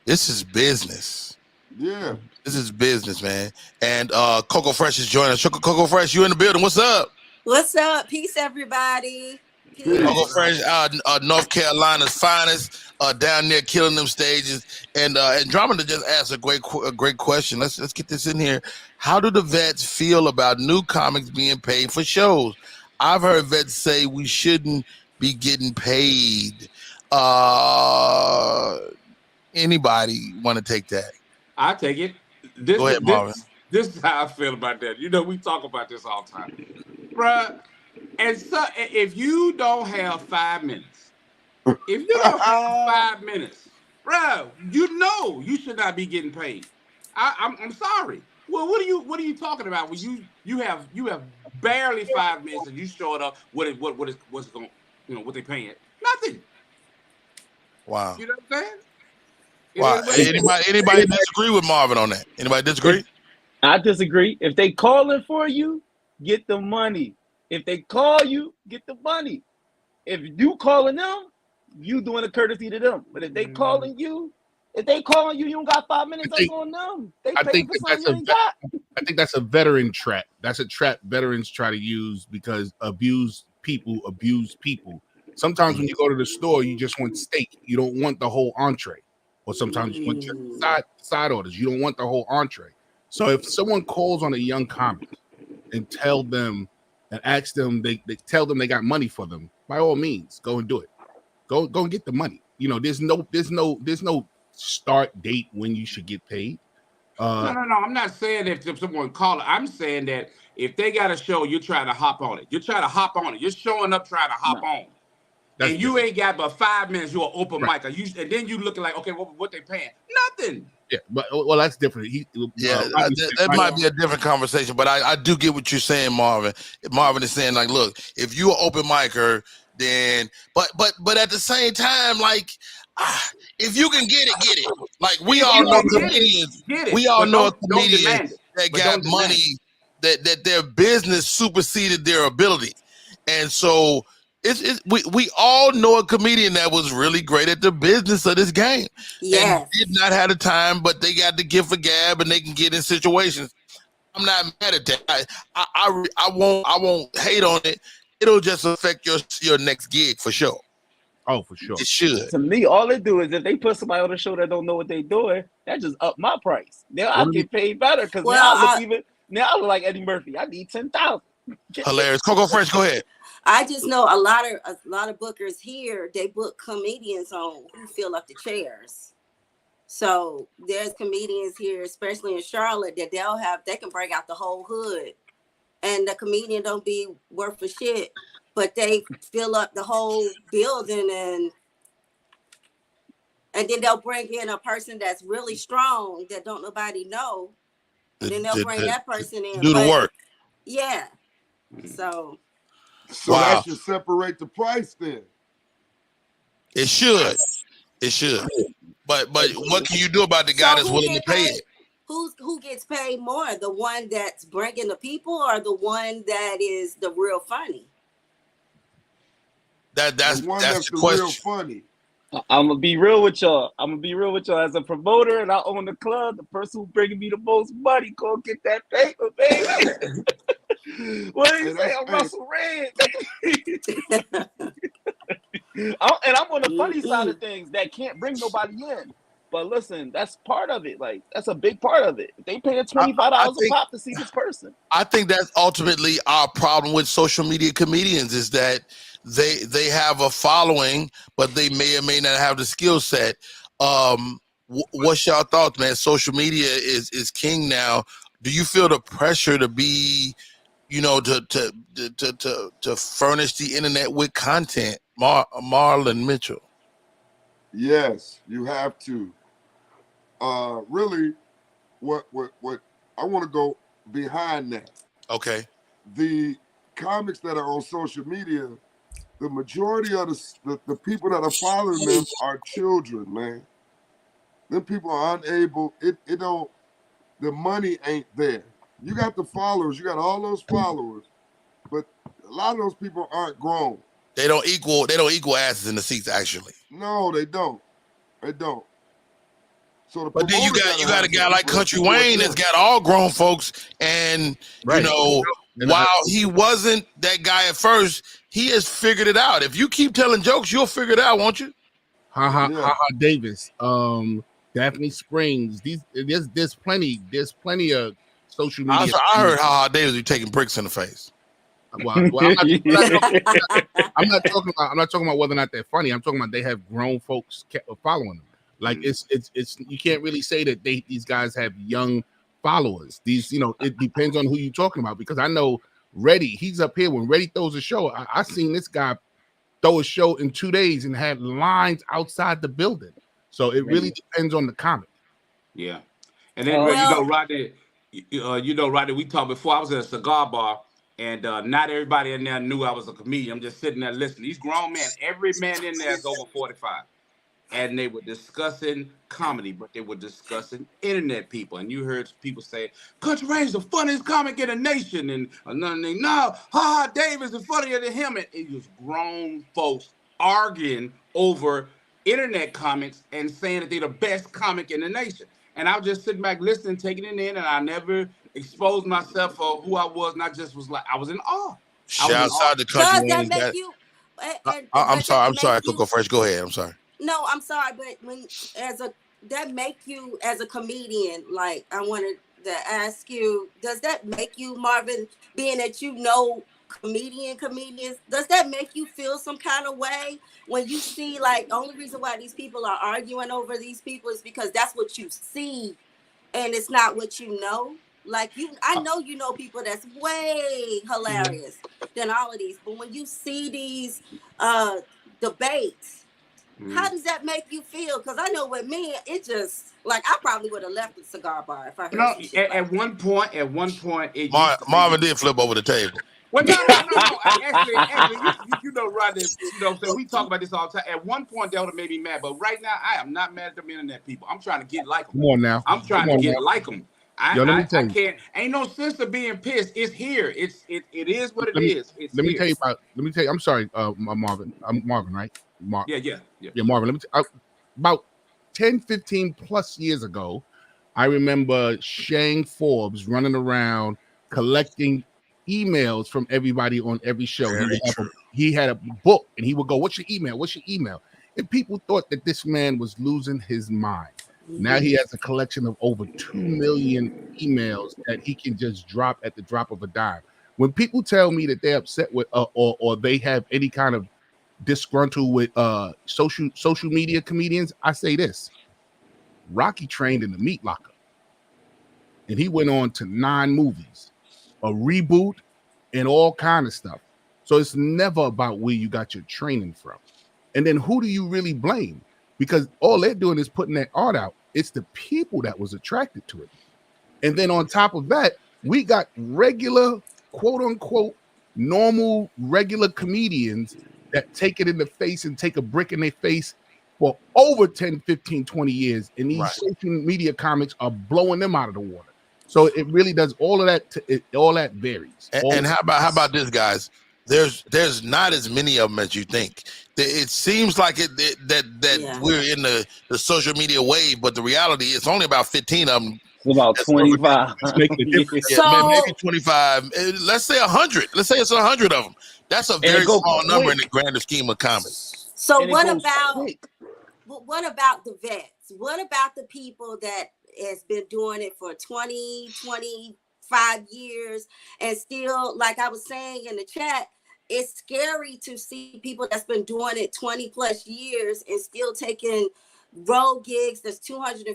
This is business. Yeah. This is business, man. And Coco Fresh is joining us. Coco Fresh, you in the building. What's up? What's up? Peace, everybody. Peace. Coco Fresh, North Carolina's finest, down there killing them stages. And Andromeda just asked a great question. Let's get this in here. How do the vets feel about new comics being paid for shows? I've heard vets say we shouldn't be getting paid. Anybody want to take that? I take it. Go ahead, Marvin. This is how I feel about that. We talk about this all the time, bruh. And so, if you don't have 5 minutes, bro, you should not be getting paid. I'm sorry. Well, what are you talking about when you have barely 5 minutes and you showed up? What's going? What they paying? Nothing. Wow. You know what I'm saying? Wow. Anybody disagree with Marvin on that? Anybody disagree? I disagree. If they calling for you, get the money. If they call you, get the money. If you calling them, you doing a courtesy to them. But if they calling you, you don't got 5 minutes. That's on them. They paying for something you ain't got. I think that's a veteran trap. That's a trap veterans try to use because abused people abuse people. Sometimes when you go to the store, you just want steak. You don't want the whole entree. Or sometimes you want just side orders. You don't want the whole entree. So if someone calls on a young comic and tell them and ask them, they tell them they got money for them, by all means, go and do it. Go and get the money. You know, there's no start date when you should get paid. No. I'm not saying if someone call it. I'm saying that if they got a show, you're trying to hop on it. You're trying to hop on it. You're showing up trying to hop on. And you ain't got but 5 minutes. You're an open mic, and then you looking like, okay, what they paying? Nothing. Yeah, but well, that's different. That might be a different conversation, but I do get what you're saying, Marvin. Marvin is saying, like, look, if you're an open micer, then but at the same time, like, if you can get it. Like, we all know comedians. We all know comedians that got money, that their business superseded their ability, and so. We all know a comedian that was really great at the business of this game. Yes. And did not have the time, but they got the gift of gab and they can get in situations. I'm not mad at that. I won't hate on it. It'll just affect your next gig for sure. Oh, for sure. It should. To me, all they do is if they put somebody on the show that don't know what they're doing, that just up my price. Now I get paid better because now I look like Eddie Murphy. I need 10,000. Hilarious. Coco Fresh, go ahead. I just know a lot of bookers here, they book comedians on who fill up the chairs. So there's comedians here, especially in Charlotte, that they can bring out the whole hood, and the comedian don't be worth a shit, but they fill up the whole building, and then they'll bring in a person that's really strong that don't nobody know, and then they'll bring that person in. Do the work. Yeah. So that should separate the price then. It should. But what can you do about the guy that's willing to pay it? Who gets paid more? The one that's bringing the people, or the one that is the real funny? That's the one that's the the question. Real funny. I'm gonna be real with y'all. As a promoter and I own the club. The person who's bringing me the most money go get that paper, baby. What do you say? I'm Russell Red. And I'm on the funny side of things that can't bring nobody in. But listen, that's part of it. Like, that's a big part of it. They pay $25 a pop to see this person. I think that's ultimately our problem with social media comedians, is that they have a following, but they may or may not have the skill set. What's y'all thoughts, man? Social media is king now. Do you feel the pressure to be, to furnish the internet with content? Marlon Mitchell. Yes, you have to. Really, what I want to go behind that. Okay. The comics that are on social media, the majority of the people that are following them are children, man. Them people are unable. The money ain't there. You got the followers. You got all those followers, but a lot of those people aren't grown. They don't equal asses in the seats, actually. No, they don't. So but then you got a guy like Country Wayne that's got all grown folks, and while he wasn't that guy at first, he has figured it out. If you keep telling jokes, you'll figure it out, won't you? Ha Davis, Daphne Springs. There's plenty of social media. I heard Ha Davis be taking bricks in the face. Well, I'm not talking about whether or not they're funny. I'm talking about they have grown folks following them. Like it's you can't really say that these guys have young followers. It depends on who you're talking about, because I know Reddy, he's up here. When Reddy throws a show, I seen this guy throw a show in 2 days and had lines outside the building. So it really depends on the comic. Yeah, and then Rodney, we talked before. I was at a cigar bar. And not everybody in there knew I was a comedian. I'm just sitting there listening. These grown men, every man in there is over 45. And they were discussing comedy, but they were discussing internet people. And you heard people say, Country Wayne's the funniest comic in the nation. And another thing, no, Ha Davis is funnier than him. And it was grown folks arguing over internet comics and saying that they're the best comic in the nation. And I was just sitting back listening, taking it in, and I never exposed myself for who I was, and I just was like, I was in awe. Shouts out to Country Wayne. I'm does that sorry. I make could you? go first. Go ahead. I'm sorry. No, I'm sorry, but when that make you as a comedian, like I wanted to ask you, does that make you, Marvin, being that you know comedians, does that make you feel some kind of way when you see, like, only reason why these people are arguing over these people is because that's what you see and it's not what you know? Like, I know you know people that's way hilarious than all of these, but when you see these debates, how does that make you feel? Because I know with me, it just, like, I probably would have left the cigar bar if I heard some shit at like one point, it used to Marvin be. did flip over the table. Well, no. Actually, you know, Rodney, you know what I'm saying? We talk about this all the time. At one point, that would have made me mad, but right now, I am not mad at them internet people. I'm trying to get like them. Come on now. I'm trying to get like them. Yo, let me tell I you. can't. Ain't no sense of being pissed. It's here. It is what it is. It's let me here. tell you about. Let me tell you. I'm sorry, Marvin. I'm Marvin, right? Yeah, Marvin. Let me about 10, 15 plus years ago, I remember Shane Forbes running around collecting emails from everybody on every show. He had a book, and he would go, "What's your email? What's your email?" And people thought that this man was losing his mind. Now he has a collection of over 2 million emails that he can just drop at the drop of a dime. When people tell me that they're upset with or they have any kind of disgruntled with social media comedians, I say this: Rocky trained in the Meat Locker, and he went on to 9 movies, a reboot, and all kind of stuff. So it's never about where you got your training from. And then who do you really blame? Because all they're doing is putting that art out. It's the people that was attracted to it. And then on top of that, we got regular, quote unquote, normal, regular comedians that take it in the face and take a brick in their face for over 10, 15, 20 years. And these social media comics are blowing them out of the water. So it really does all of that. All that varies. And how about this, guys? There's not as many of them as you think. It seems like that we're in the social media wave, but the reality is only about 15 of them. It's about 25. It's making a difference. Maybe 25. Let's say 100. Let's say it's 100 of them. That's a very small number in the grander scheme of comedy. So what about the vets? What about the people that has been doing it for 20, 25 years and still, like I was saying in the chat, it's scary to see people that's been doing it 20 plus years and still taking road gigs that's $250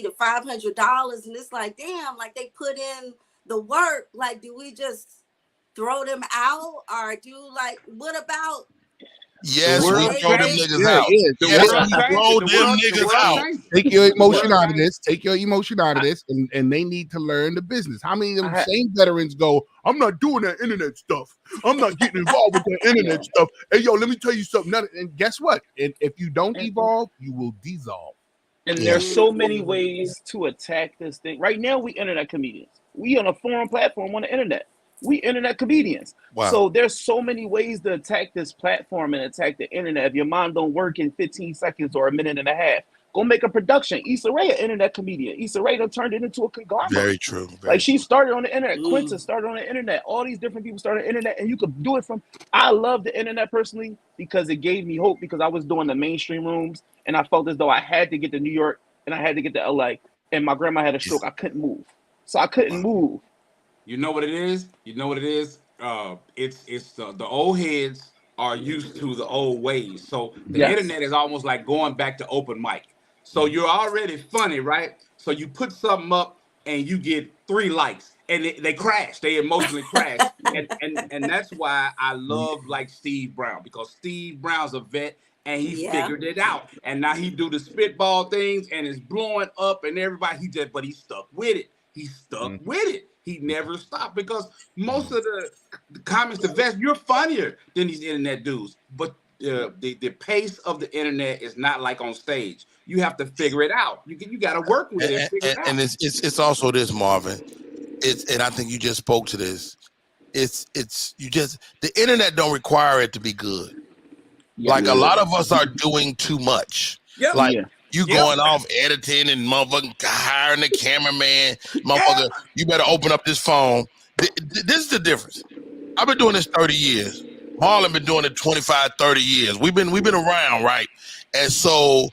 to $500, and it's like, damn, like they put in the work. Like, do we just throw them out, or what about? Yes, we throw them niggas out. Take your emotion out of this. Take your emotion out of this, and they need to learn the business. How many of them same veterans go, "I'm not doing that internet stuff. I'm not getting involved with that internet stuff." Hey, yo, let me tell you something. And guess what? And if you don't evolve, you will dissolve. And there's so many ways to attack this thing. Right now, we internet comedians. We on a foreign platform on the internet. We internet comedians. Wow. So there's so many ways to attack this platform and attack the internet. If your mind don't work in 15 seconds or a minute and a half, go make a production. Issa Rae, an internet comedian. Issa Rae done turned it into a conglomerate. Very true. She started on the internet. Quinta started on the internet. All these different people started on the internet, and you could do it from. I love the internet personally because it gave me hope, because I was doing the mainstream rooms and I felt as though I had to get to New York and I had to get to LA, and my grandma had a stroke. I couldn't move. So I couldn't move. You know what it is? It's the old heads are used to the old ways. So the internet is almost like going back to open mic. So you're already funny, right? So you put something up and you get 3 likes and they crash. They emotionally crash. and that's why I love like Steve Brown, because Steve Brown's a vet and he figured it out. And now he do the spitball things and it's blowing up and everybody, but he stuck with it. He stuck with it. He never stopped, because most of the comics, the vets, you're funnier than these internet dudes. But the pace of the internet is not like on stage. You have to figure it out. You got to work with it. And it's also this, Marvin. And I think you just spoke to this. The internet don't require it to be good. A lot of us are doing too much. You going off editing and motherfucking hiring the cameraman, motherfucker. You better open up this phone. This is the difference. I've been doing this 30 years. Marlon been doing it 25, 30 years. We've been around, right? And so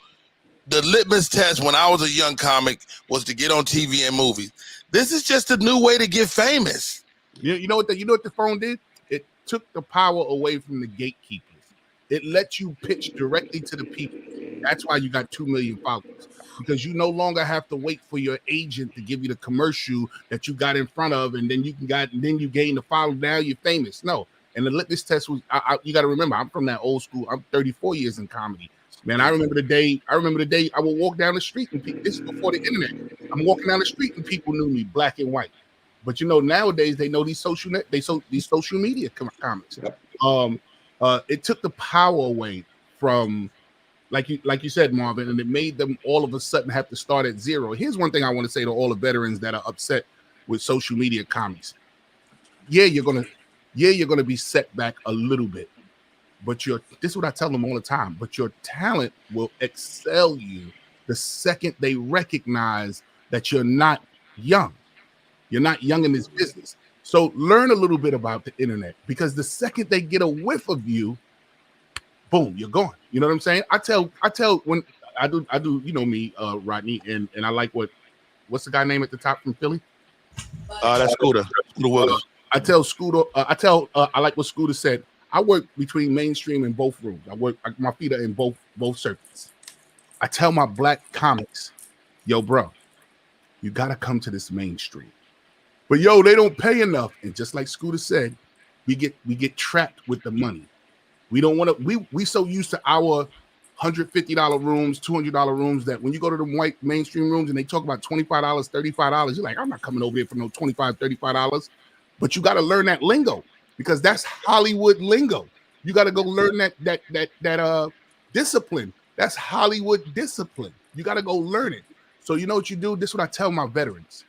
the litmus test when I was a young comic was to get on TV and movies. This is just a new way to get famous. You know what the phone did? It took the power away from the gatekeepers. It let you pitch directly to the people. That's why you got 2 million followers, because you no longer have to wait for your agent to give you the commercial that you got in front of, and then you gain the follow. Now you're famous. No, and the litmus test was you got to remember, I'm from that old school. I'm 34 years in comedy. Man, I remember the day I would walk down the street and people, this is before the internet. I'm walking down the street and people knew me, black and white. But you know, nowadays they know these social media comics. It took the power away from, like you said, Marvin, and it made them all of a sudden have to start at zero. Here's one thing I want to say to all the veterans that are upset with social media comics. Yeah, you're gonna be set back a little bit. But this is what I tell them all the time. But your talent will excel you the second they recognize that you're not young. You're not young in this business. So learn a little bit about the internet, because the second they get a whiff of you, boom, you're gone. You know what I'm saying? I tell when I do, you know me, Rodney, and I like what's the guy name at the top from Philly? That's Scooter. I tell Scooter, I like what Scooter said. I work between mainstream and both rooms. My feet are in both circuits. I tell my black comics, yo, bro, you gotta come to this mainstream. But yo, they don't pay enough. And just like Scooter said, we get trapped with the money. We don't want to, we so used to our $150 rooms, $200 rooms, that when you go to the white mainstream rooms and they talk about $25, $35, you're like, I'm not coming over there for no $25, $35. But you got to learn that lingo, because that's Hollywood lingo. You got to go learn that discipline. That's Hollywood discipline. You got to go learn it. So you know what you do? This is what I tell my veterans.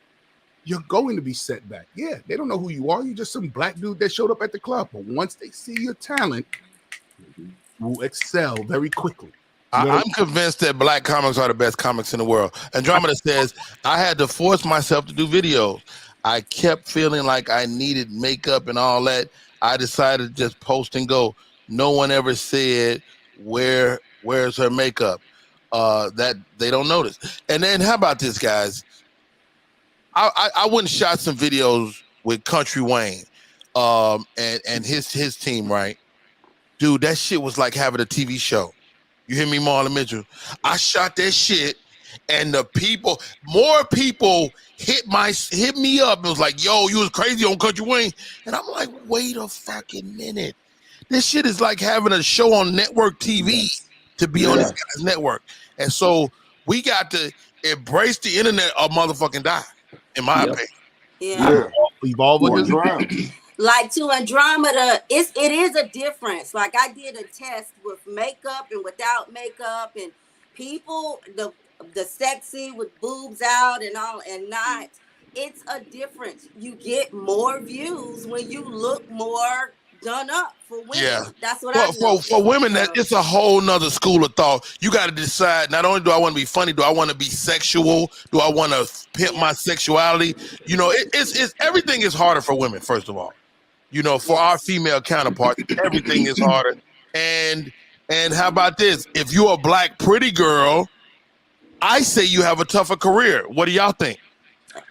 You're going to be set back. Yeah, they don't know who you are. You're just some black dude that showed up at the club. But once they see your talent, you will excel very quickly. I'm convinced that black comics are the best comics in the world. Andromeda says, I had to force myself to do videos. I kept feeling like I needed makeup and all that. I decided to just post and go. No one ever said, where's her makeup? That they don't notice. And then how about this, guys? I went and shot some videos with Country Wayne and his team, right? Dude, that shit was like having a TV show. You hear me, Marlon Mitchell? I shot that shit, and more people hit me up. It was like, yo, you was crazy on Country Wayne. And I'm like, wait a fucking minute. This shit is like having a show on network TV to be on this guy's network. And so we got to embrace the internet or motherfucking die, in my opinion. Yeah. Evolve with this. Like to Andromeda, it is a difference. Like I did a test with makeup and without makeup, and people, the sexy with boobs out and all and not. It's a difference. You get more views when you look more done up for women. Yeah. That's what I know. For women, that it's a whole nother school of thought. You got to decide, not only do I want to be funny, do I want to be sexual? Do I want to pimp my sexuality? You know, it's everything is harder for women, first of all. You know, for our female counterparts, everything is harder. And how about this? If you're a black pretty girl, I say you have a tougher career. What do y'all think?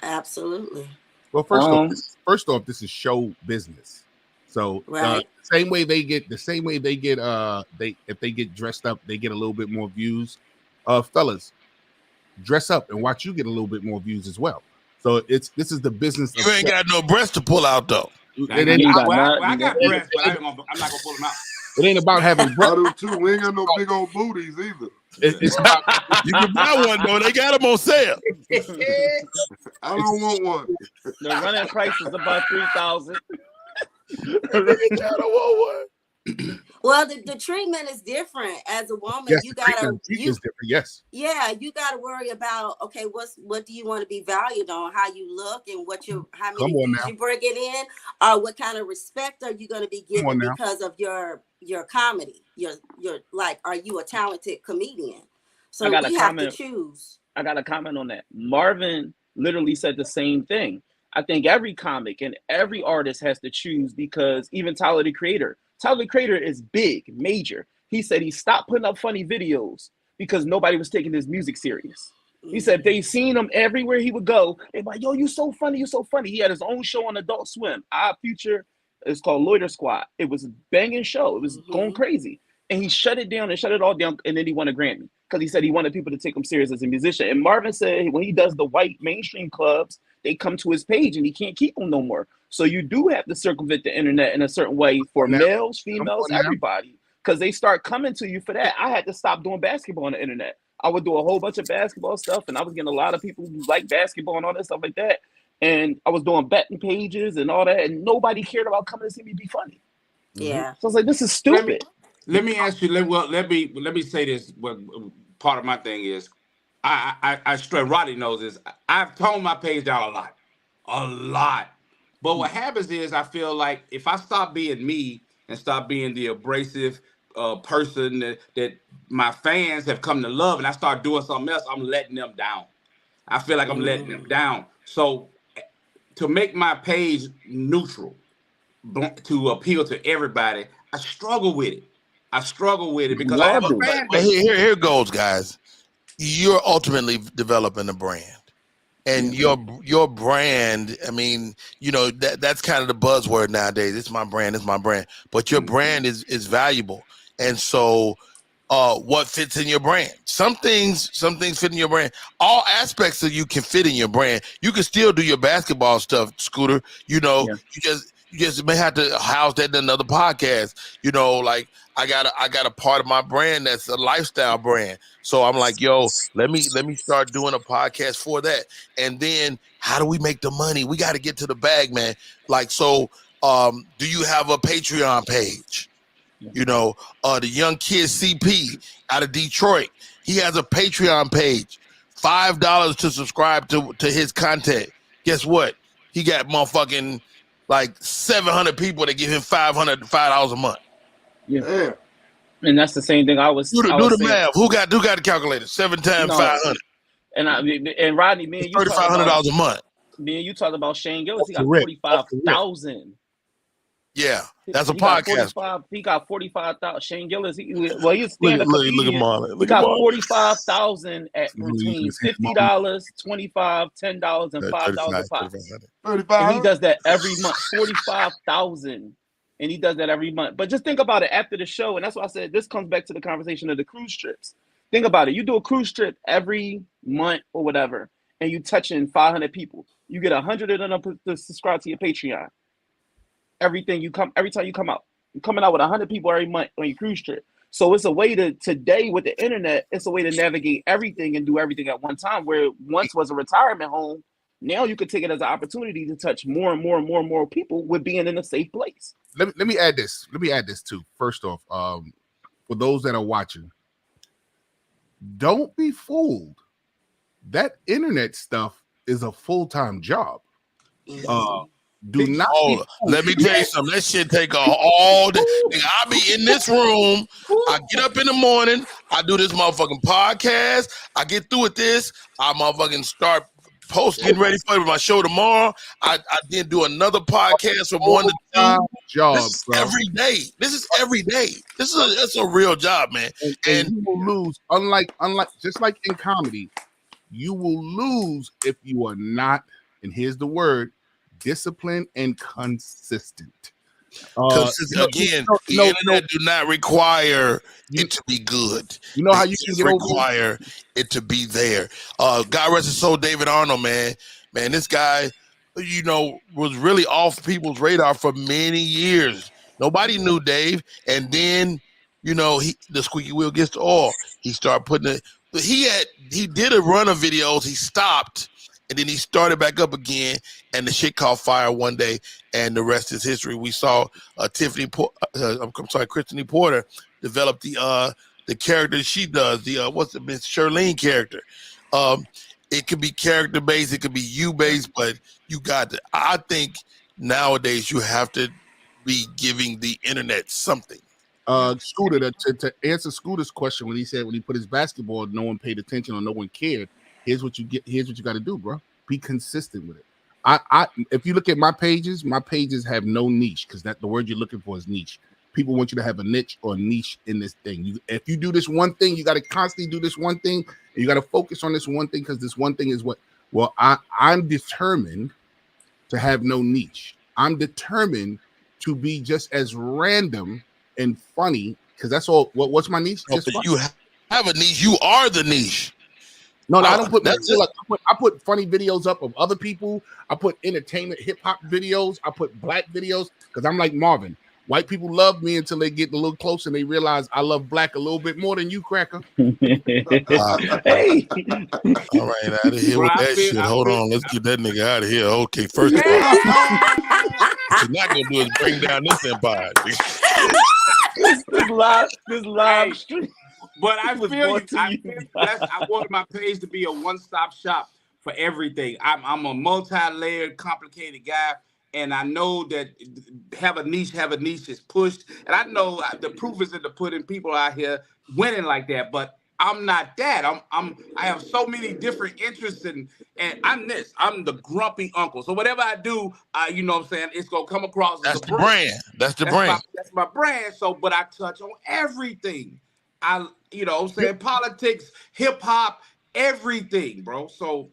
Absolutely. Well, first off, this is show business. So same way they get if they get dressed up, they get a little bit more views. Fellas, dress up and watch you get a little bit more views as well. So this is the business. You ain't got no breast to pull out though. I got breasts, but I'm not gonna pull them out. It ain't about having breasts. I do too. We ain't got no big old booties either. It's about, you can buy one though. They got them on sale. I don't want one. The running price is about $3,000. I don't want one. Well, the treatment is different. As a woman, yes, you gotta is different. Yes. Yeah, you gotta worry about, okay, what do you want to be valued on? How you look and how many views you bring it in, or what kind of respect are you gonna be given because of your comedy? Your like, are you a talented comedian? So you have to choose. I got a comment on that. Marvin literally said the same thing. I think every comic and every artist has to choose, because even Tyler the Creator Tyler the Creator is big, major. He said he stopped putting up funny videos because nobody was taking his music serious. He said they seen him everywhere he would go. They're like, yo, you so funny, you so funny. He had his own show on Adult Swim. Our Future, it's called Loiter Squad. It was a banging show. It was going crazy. And he shut it down and shut it all down. And then he won a Grammy because he said he wanted people to take him serious as a musician. And Marvin said when he does the white mainstream clubs, they come to his page and he can't keep them no more. So you do have to circumvent the internet in a certain way for males, females, everybody, because they start coming to you for that. I had to stop doing basketball on the internet. I would do a whole bunch of basketball stuff, and I was getting a lot of people who like basketball and all that stuff like that. And I was doing betting pages and all that, and nobody cared about coming to see me be funny. Yeah. So I was like, this is stupid. Let me ask you. Let me say this. What part of my thing is, I straight Roddy knows this. I've toned my page down a lot. But what happens is, I feel like if I stop being me and stop being the abrasive person that my fans have come to love, and I start doing something else, I'm letting them down. I feel like I'm letting them down. So to make my page neutral, to appeal to everybody, I struggle with it because I have a fan base. Here goes, guys. You're ultimately developing a brand. And your brand, I mean, you know, that's kind of the buzzword nowadays. It's my brand, But your brand is valuable. And so what fits in your brand? Some things fit in your brand. All aspects of you can fit in your brand. You can still do your basketball stuff, Scooter. You know, you just may have to house that in another podcast. You know, like I got a part of my brand that's a lifestyle brand. So I'm like, yo, let me start doing a podcast for that. And then how do we make the money? We got to get to the bag, man. Like, so do you have a Patreon page? You know, the young kid CP out of Detroit, he has a Patreon page, $5 to subscribe to his content. Guess what? He got motherfucking like 700 people that give him $500 a month. Yeah. And that's the same thing I was. Do the math. Who got the calculator? 7 times 500. And Rodney, me and you $3,500 a month. Me and you talked about Shane Gillis. He got 45,000. Yeah, that's a podcast. He got 45,000. Shane Gillis. He's stand-up comedian. Look at Marlon. He got 45,000 at between $50, $25, $10, and $5 and he does that every month. 45,000. And he does that every month. But just think about it after the show. And that's why I said this comes back to the conversation of the cruise trips. Think about it. You do a cruise trip every month or whatever, and you touching 500 people. You get 100 of them to subscribe to your Patreon. Every time you come out, you're coming out with 100 people every month on your cruise trip. So it's a way to, today with the internet, it's a way to navigate everything and do everything at one time, where once was a retirement home. Now you could take it as an opportunity to touch more and more and more and more people with being in a safe place. Let me add this. Let me add this too. First off, for those that are watching, don't be fooled. That internet stuff is a full-time job. Do not. Let me tell you something. That shit take all day. I be in this room. I get up in the morning. I do this motherfucking podcast. I get through with this. I motherfucking start getting ready for my show tomorrow. I then do another podcast from 1 to 2. Job, this is every day. This is every day. It's a real job, man. And you will lose. Unlike just like in comedy, you will lose if you are not. And here's the word: disciplined and consistent. Again, the internet do not require it to be good. You know how you can require it to be there. God rest his soul, David Arnold, man, this guy, you know, was really off people's radar for many years. Nobody knew Dave, and then, you know, the squeaky wheel gets the oil. He started putting it. He did a run of videos. He stopped. And then he started back up again, and the shit caught fire one day, and the rest is history. We saw Christine Porter develop the character she does. What's the Miss Charlene character? It could be character based, it could be you based, but you got to. I think nowadays you have to be giving the internet something. Scooter, to answer Scooter's question when he said when he put his basketball, no one paid attention or no one cared. Here's what you get. Here's what you got to do, bro. Be consistent with it. If you look at my pages have no niche because that the word you're looking for is niche. people want you to have a niche or niche in this thing. If you do this one thing, you got to constantly do this one thing, and you got to focus on this one thing because this one thing is what. Well, I'm determined to have no niche. I'm determined to be just as random and funny because that's all. What's my niche? No, Just funny. you have a niche. You are the niche. No, I don't put. That's it. Like, I put funny videos up of other people. I put entertainment, hip hop videos. I put black videos because I'm like Marvin. White people love me until they get a little closer and they realize I love black a little bit more than you, cracker. Hey, All right, out of here with that shit. Hold on, let's get that nigga out of here. Okay, first of all, what you're not gonna do is bring down this empire. this live stream. But I was feel born you. to I you. feel you. I wanted my page to be a one-stop shop for everything. I'm a multi-layered, complicated guy, and I know that have a niche is pushed. And I know the proof is in the pudding. People out here winning like that, but I'm not that. I have so many different interests, and I'm this. I'm the grumpy uncle. So whatever I do, you know what I'm saying, it's gonna come across as That's a the brand. That's the brand. that's my brand. So, but I touch on everything. You know what I'm saying, politics, hip hop, everything, bro. So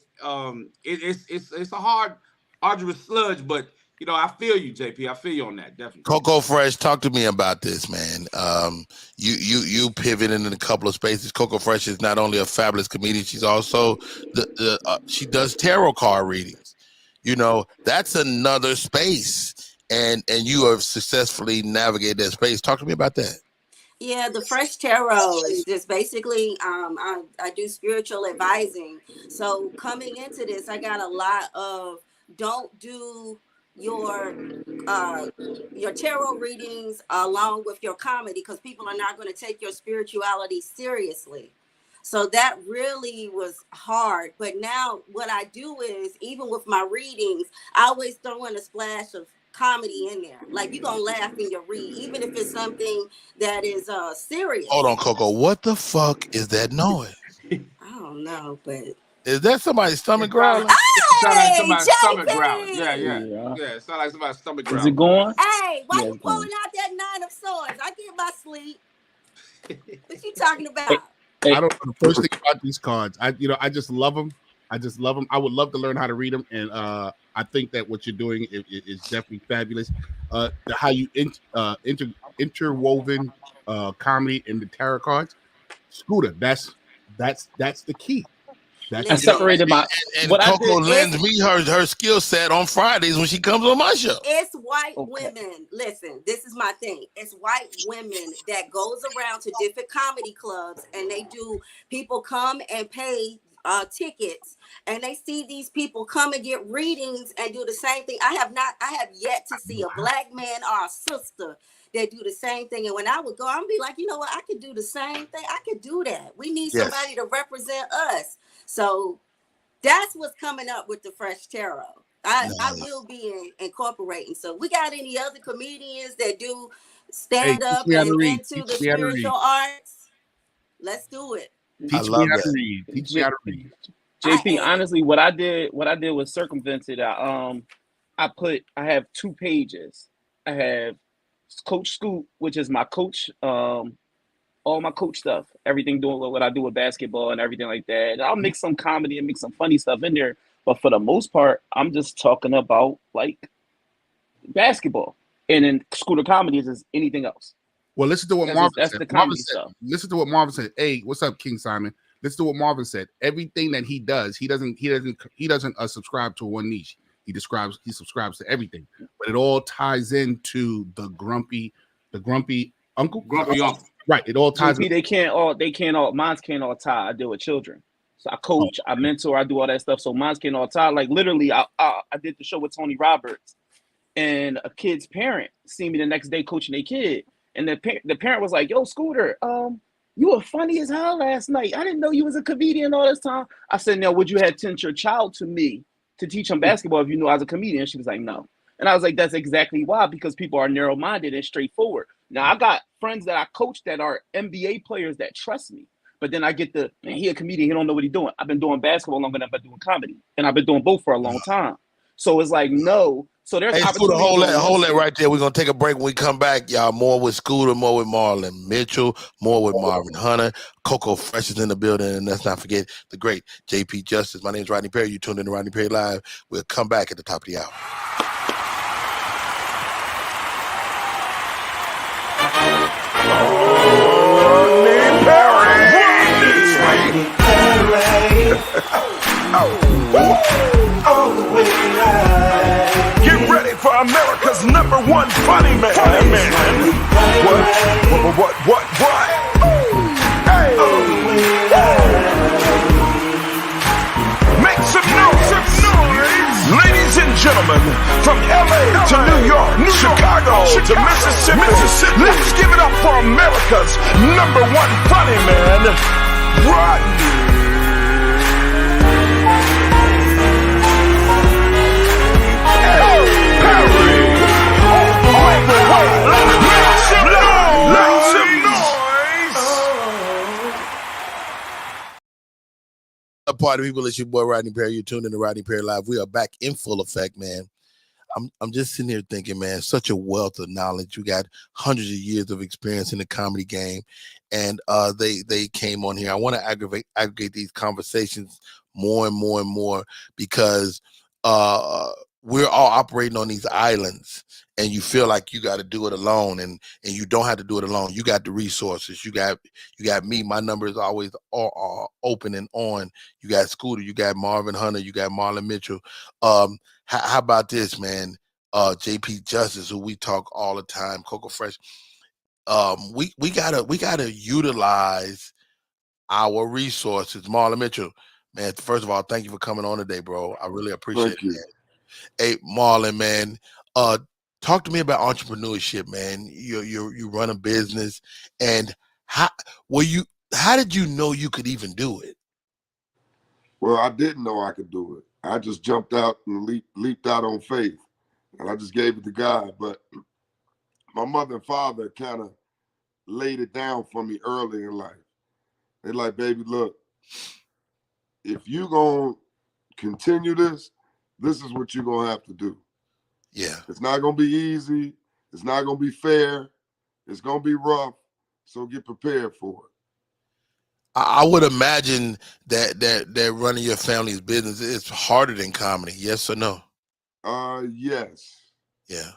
it's a hard, arduous sludge, but you know, I feel you, JP. I feel you on that, definitely. Coco Fresh, talk to me about this, man. You pivot in a couple of spaces. Coco Fresh is not only a fabulous comedian, she's also she does tarot card readings. You know, that's another space, and you have successfully navigated that space. Talk to me about that. Yeah, the Fresh Tarot is just basically I do spiritual advising. So coming into this, I got a lot of don't do your tarot readings along with your comedy because people are not going to take your spirituality seriously. So that really was hard. But now what I do is, even with my readings, I always throw in a splash of comedy in there. Like, you're gonna laugh in your read, even if it's something that is serious. Hold on, Coco. What the fuck is that noise? I don't know, but Is that somebody's stomach growling? Sound like hey, somebody's JP! stomach growling. Yeah. It sound like somebody's stomach growling. Is it going? Hey, why Yeah, you it's going. pulling out that 9 of swords? I get my sleep. What you talking about? Hey, I don't know the first thing about these cards. I just love them. I just love them. I would love to learn how to read them, and I think that what you're doing is definitely fabulous. How you interwoven comedy in the tarot cards, Scooter. That's the key. I separated my. And What I Coco did, lends me her skill set on Fridays when she comes on my show. It's white Okay. women. Listen, this is my thing. It's white women that goes around to different comedy clubs, and they do. People come and pay tickets, and they see these people come and get readings and do the same thing. I have yet to see a black man or a sister that do the same thing. And when I would go, I'd be like, you know what? I could do the same thing. I could do that. We need somebody to represent us. So that's what's coming up with the Fresh Tarot. I will be incorporating. So we got any other comedians that do stand up and into the spiritual arts? Let's do it. Teach me how to read. Teach me how to read. JP, honestly, what I did was circumvented. I have 2 pages. I have Coach Scoop, which is my coach, all my coach stuff, everything doing what I do with basketball and everything like that. And I'll mix some comedy and mix some funny stuff in there. But for the most part, I'm just talking about like basketball. And then Scooter Comedies is anything else. Well, listen to what Marvin said. The comedy stuff. Listen to what Marvin said. Hey, what's up, King Simon? Listen to what Marvin said. Everything that he does, he doesn't subscribe to one niche. He subscribes to everything, but it all ties into the grumpy uncle. Grumpy uncle. Right. It all ties. JP, they can't all. Mines can't all tie. I deal with children, so I coach, I mentor, I do all that stuff. So mines can't all tie. Like literally, I did the show with Tony Roberts, and a kid's parent seen me the next day coaching a kid, and the parent was like, "Yo, Scooter, you were funny as hell last night. I didn't know you was a comedian all this time." I said, "Now, would you have sent your child to me to teach him basketball if you knew I was a comedian?" She was like, "No." And I was like, that's exactly why, because people are narrow-minded and straightforward. Now, I got friends that I coach that are NBA players that trust me. But then I get man, he a comedian, he don't know what he's doing. I've been doing basketball longer than I've been doing comedy. And I've been doing both for a long time. So it's like, no, So there's Hey, Scooter, opportunities. hold that right there. We're gonna take a break. When we come back, y'all, more with Scooter, more with Marlon Mitchell, more with Marvin Hunter. Coco Fresh is in the building, and let's not forget the great JP Justice. My name is Rodney Perry. You tuned in to Rodney Perry Live. We'll come back at the top of the hour. Get ready for America's #1 funny man. What? Hey. Make some noise. Ladies and gentlemen, from LA to New York, Chicago to Mississippi, let's give it up for America's #1 funny man, Rodney. Party people, it's your boy Rodney Perry. You're tuned in to Rodney Perry Live. We are back in full effect, man. I'm just sitting here thinking, man, such a wealth of knowledge. You got hundreds of years of experience in the comedy game, and they came on here. I want to aggregate these conversations more and more because we're all operating on these islands, and you feel like you got to do it alone, and you don't have to do it alone. You got the resources. You got me. My number is always open and on. You got Scooter. You got Marvin Hunter. You got Marlon Mitchell. How about this, man? JP Justice, who we talk all the time. Coco Fresh. We gotta utilize our resources. Marlon Mitchell, man. First of all, thank you for coming on today, bro. I really appreciate it, man. Hey, Marlon, man. Talk to me about entrepreneurship, man. You run a business, and how did you know you could even do it? Well, I didn't know I could do it. I just jumped out and leaped out on faith, and I just gave it to God. But my mother and father kind of laid it down for me early in life. They're like, baby, look, if you gonna continue this is what you're gonna have to do. Yeah. It's not gonna be easy. It's not gonna be fair. It's gonna be rough. So get prepared for it. I would imagine that running your family's business is harder than comedy. Yes or no? Yes. Yeah.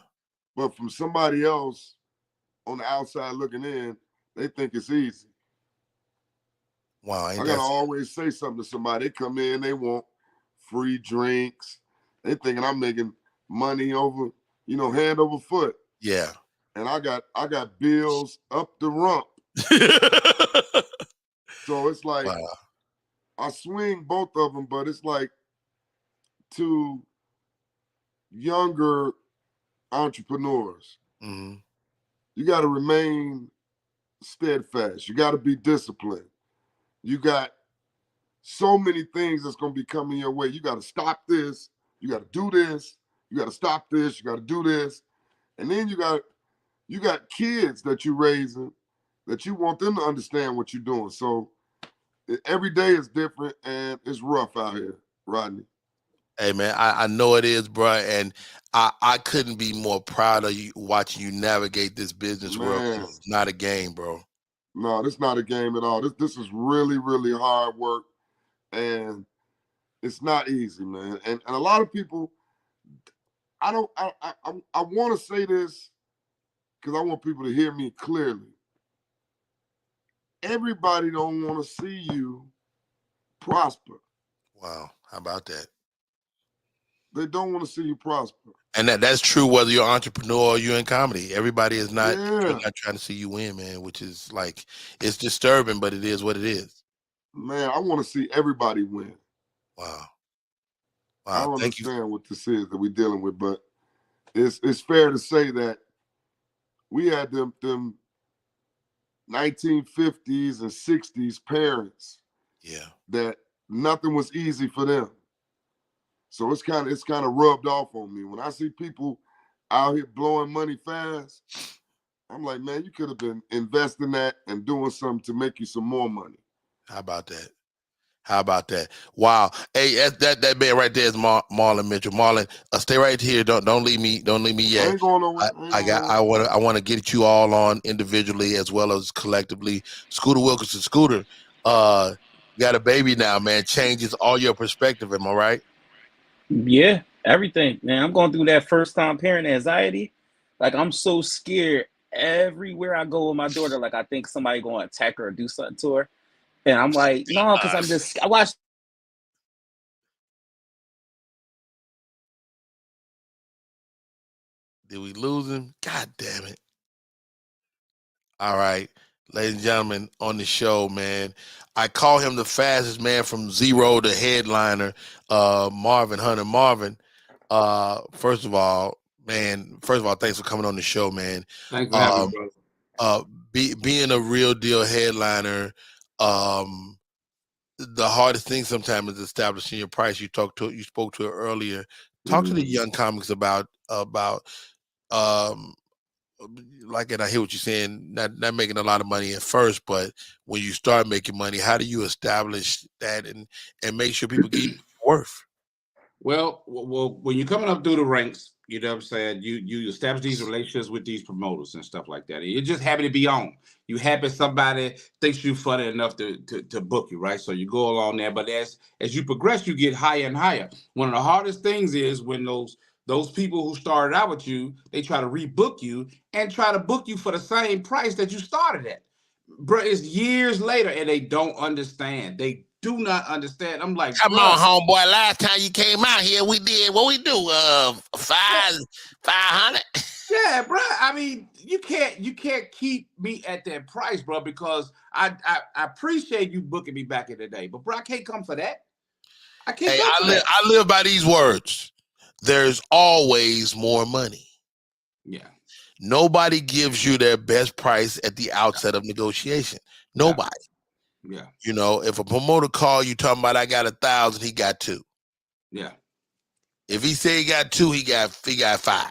But from somebody else on the outside looking in, they think it's easy. Wow. I gotta always say something to somebody. They come in, they want free drinks. They thinking I'm making money over, hand over foot. Yeah. And I got bills up the rump. So it's like, wow. I swing both of them, but it's like to younger entrepreneurs, you got to remain steadfast. You got to be disciplined. You got so many things that's going to be coming your way. You got to stop this. You got to do this. You got to stop this. You got to do this. And then you got kids that you're raising that you want them to understand what you're doing. So every day is different, and it's rough out here, Rodney. Hey, man, I know it is, bro, and I couldn't be more proud of you watching you navigate this business world. It's not a game, bro. No, this is not a game at all. This is really, really hard work, and it's not easy, man. And a lot of people, I want to say this because I want people to hear me clearly. Everybody don't want to see you prosper. Wow, how about that? They don't want to see you prosper. And that's true whether you're an entrepreneur or you're in comedy. Everybody is not trying to see you win, man, which is like, it's disturbing, but it is what it is. Man, I want to see everybody win. Wow. I don't understand what this is that we're dealing with, but it's fair to say that we had them 1950s and 60s parents. Yeah. That nothing was easy for them. So it's kind of rubbed off on me. When I see people out here blowing money fast, I'm like, man, you could have been investing that and doing something to make you some more money. How about that? How about that? Wow. Hey, that man right there is Marlon Mitchell. Marlon, stay right here. Don't leave me. Don't leave me I yet. ain't going nowhere. I want to get you all on individually as well as collectively. Scooter Wilkinson, Scooter, got a baby now, man. Changes all your perspective. Am I right? Yeah, everything, man. I'm going through that first time parent anxiety. Like I'm so scared everywhere I go with my daughter. Like I think somebody going to attack her or do something to her, and I'm like, no, because I watched. Did we lose him? God damn it. All right, ladies and gentlemen, on the show, man, I call him the fastest man from zero to headliner, Marvin Hunter. Marvin, first of all, thanks for coming on the show, man. Thanks for having me, brother. Being a real deal headliner, the hardest thing sometimes is establishing your price. You spoke to it earlier. Talk to the young comics about like, and I hear what you're saying, not making a lot of money at first, but when you start making money, how do you establish that and make sure people get worth? Well, when you're coming up through the ranks, you know what I'm saying, you establish these relationships with these promoters and stuff like that. And you're just happy to be on. You happy somebody thinks you funny enough to book you, right? So you go along there. But as you progress, you get higher and higher. One of the hardest things is when those people who started out with you, they try to rebook you and try to book you for the same price that you started at. Bro, it's years later and they don't understand. They do not understand. I'm like, come on, homeboy. Last time you came out here, we did what we do. 500. Yeah, bro. I mean, you can't keep me at that price, bro, because I appreciate you booking me back in the day, but bro, I can't come for that. I can't come for that. I live by these words. There's always more money. Yeah. Nobody gives you their best price at the outset of negotiation. Nobody. Yeah. You know, if a promoter call you talking about I got 1,000, he got 2. Yeah. If he say he got 2, he got 5.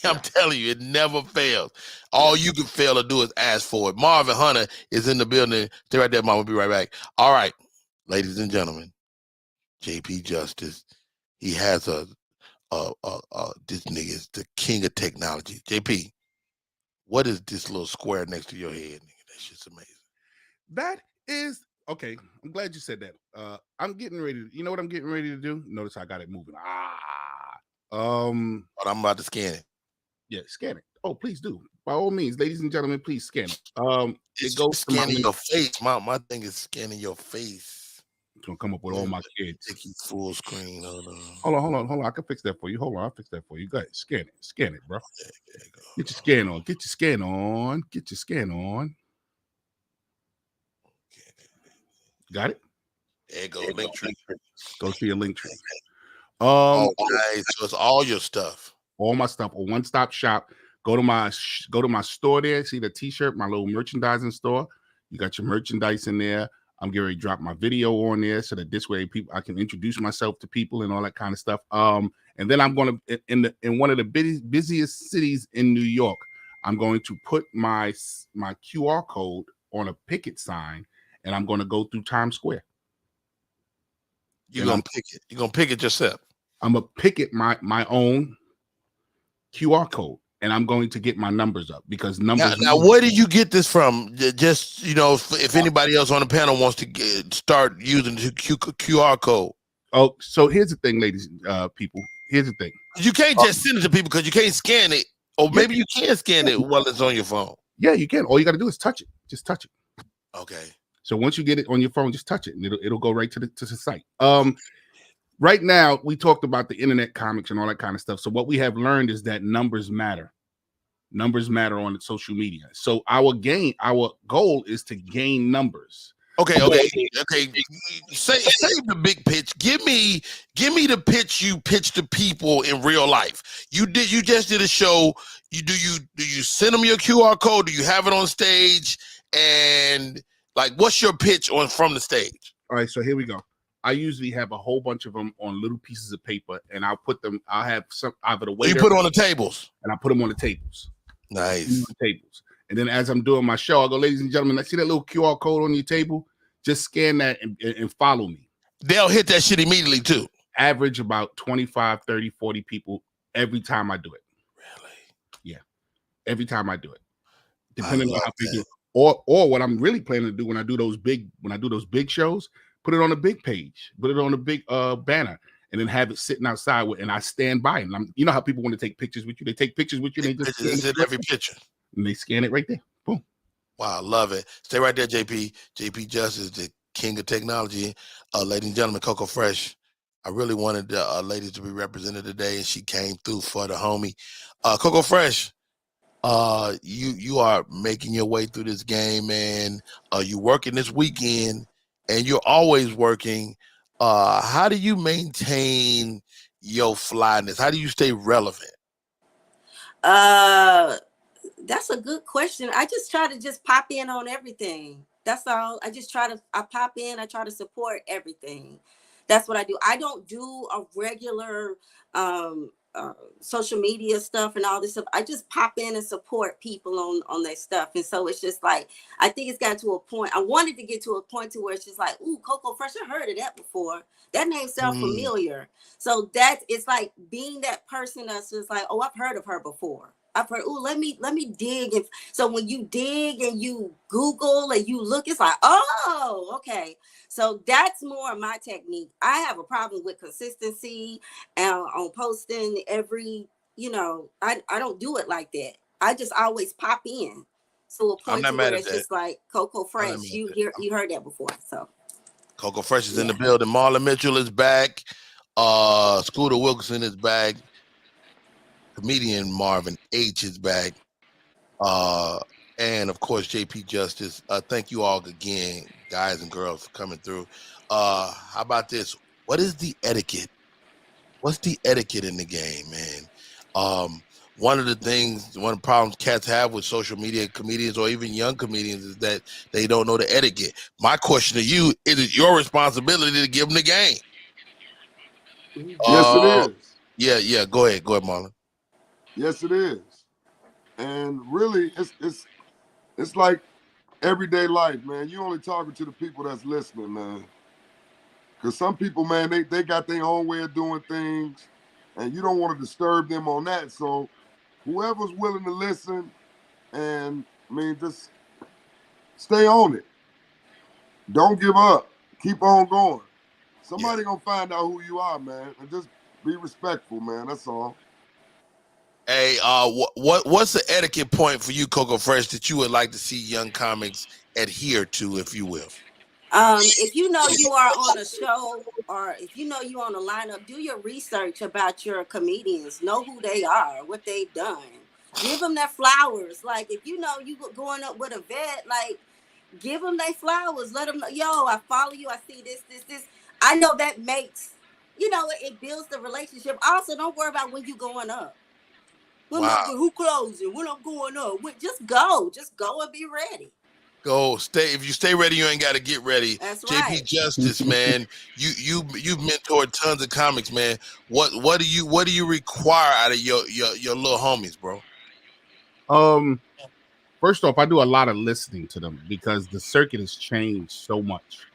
I'm telling you, it never fails. All you can fail to do is ask for it. Marvin Hunter is in the building. Stay right there, Mom. We'll be right back. All right, ladies and gentlemen, JP Justice. He has this nigga is the king of technology. JP, what is this little square next to your head, nigga? That shit's amazing. That is okay. I'm glad you said that. I'm getting ready. You know what I'm getting ready to do? Notice I got it moving. I'm about to scan it. Yeah, scan it. Oh, please do. By all means, ladies and gentlemen, please scan it. It goes scanning your face. My thing is scanning your face. It's gonna come up with all my kids. Take you full screen. Hold on. I can fix that for you. Hold on, I'll fix that for you. Go ahead, scan it, bro. There you go. Get your scan on. Get your scan on. Got it? There you go. Link tree. Go to your link tree. Nice. So it's all your stuff. All my stuff. A one-stop shop. Go to my store there. See the t-shirt, my little merchandising store. You got your merchandise in there. I'm getting ready to drop my video on there so that this way I can introduce myself to people and all that kind of stuff. And then I'm going to in one of the busiest cities in New York, I'm going to put my QR code on a picket sign, and I'm going to go through Times Square. You're gonna pick it. You're gonna pick it yourself. I'm gonna picket my own QR code, and I'm going to get my numbers up because numbers. Now where did you get this from? Just if anybody else on the panel wants to start using the QR code. Oh, so here's the thing, ladies, people. Here's the thing. You can't just send it to people because you can't scan it, or maybe you can scan it while it's on your phone. Yeah, you can. All you got to do is touch it. Just touch it. Okay. So once you get it on your phone, just touch it, and it'll go right to the site. Right now, we talked about the internet comics and all that kind of stuff. So what we have learned is that numbers matter. Numbers matter on the social media. So our goal is to gain numbers. Okay. Save the big pitch. Give me the pitch you pitch to people in real life. You just did a show. Do you send them your QR code? Do you have it on stage? And like, what's your pitch from the stage? All right, so here we go. I usually have a whole bunch of them on little pieces of paper, and I'll have either the waiter. You put it on the tables, and I put them on the tables. Nice. Tables. And then as I'm doing my show, I go, ladies and gentlemen, I see that little QR code on your table. Just scan that and follow me. They'll hit that shit immediately too. Average about 25, 30, 40 people every time I do it. Really? Yeah. Every time I do it. Depending on how big that. Or what I'm really planning to do when I do those big shows, put it on a big page, put it on a big banner, and then have it sitting outside and I stand by it. And you know how people want to take pictures with you? They take pictures with you and they just It's in every picture. And they scan it right there. Boom. Wow, love it. Stay right there, JP. JP Justice, the king of technology. Ladies and gentlemen, Coco Fresh. I really wanted the ladies to be represented today, and she came through for the homie. Coco Fresh, you are making your way through this game, man. You working this weekend, and you're always working. How do you maintain your flyness? How do you stay relevant? That's a good question. I just try to just pop in on everything. That's all. I pop in, I try to support everything. That's what I do. I don't do a regular social media stuff and all this stuff. I just pop in and support people on their stuff. And so it's just like, I think it's got to a point. I wanted to get to a point to where it's just like, ooh, Coco Fresh, I heard of that before. That name sounds familiar. So it's like being that person that's just like, oh, I've heard of her before. I've heard, oh, let me dig. And so when you dig and you Google and you look, it's like, oh, okay. So that's more my technique. I have a problem with consistency and on posting every, I don't do it like that. I just always pop in. So a point to where it's just like Coco Fresh. You heard that before. So Coco Fresh is in the building. Marlon Mitchell is back. Scooter Wilkerson is back. Comedian Marvin H is back. And of course, JP Justice. Thank you all again, guys and girls, for coming through. How about this? What is the etiquette? What's the etiquette in the game, man? One of the problems cats have with social media comedians or even young comedians is that they don't know the etiquette. My question to you, is it your responsibility to give them the game? Yes, it is. Yeah. Go ahead, Marlon. Yes, it is. And really, it's like everyday life, man. You only talking to the people that's listening, man. Because some people, man, they got their own way of doing things, and you don't want to disturb them on that. So whoever's willing to listen, and just stay on it. Don't give up. Keep on going. Somebody gonna find out who you are, man, and just be respectful, man. That's all. Hey, what's the etiquette point for you, Coco Fresh, that you would like to see young comics adhere to, if you will? If you know you are on a show, or if you know you're on a lineup, do your research about your comedians. Know who they are, what they've done. Give them their flowers. Like, if you know you going up with a vet, like, give them their flowers. Let them know, yo, I follow you. I see this. I know that makes, it builds the relationship. Also, don't worry about when you going up. Who closing? When I'm going up? Just go and be ready. Go stay. If you stay ready, you ain't got to get ready. That's JP right. Justice, man. You've mentored tons of comics, man. What do you require out of your little homies, bro? First off, I do a lot of listening to them because the circuit has changed so much.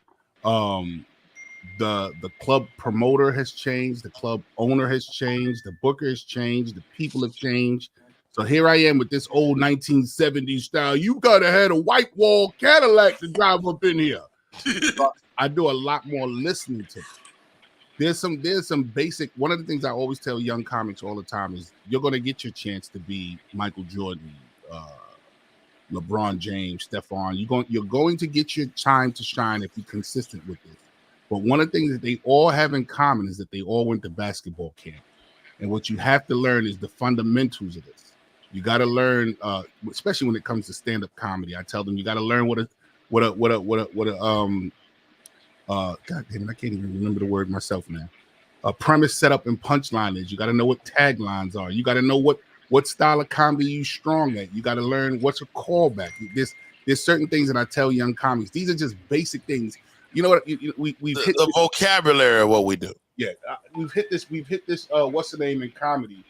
The club promoter has changed, the club owner has changed, the booker has changed, the people have changed. So here I am with this old 1970s style. You gotta have a white wall Cadillac to drive up in here. So I do a lot more listening to them. There's some basic. One of the things I always tell young comics all the time is you're gonna get your chance to be Michael Jordan, LeBron James, Stephon. You're going to get your time to shine if you're consistent with this. But one of the things that they all have in common is that they all went to basketball camp. And what you have to learn is the fundamentals of this. You got to learn, especially when it comes to stand-up comedy. I tell them you got to learn God damn it, I can't even remember the word myself now. A premise, setup, and punchline is. You got to know what taglines are. You got to know what style of comedy you're strong at. You got to learn what's a callback. There's certain things that I tell young comics. These are just basic things. You know what? We've hit the vocabulary of what we do. Yeah, we've hit this. What's the name in comedy?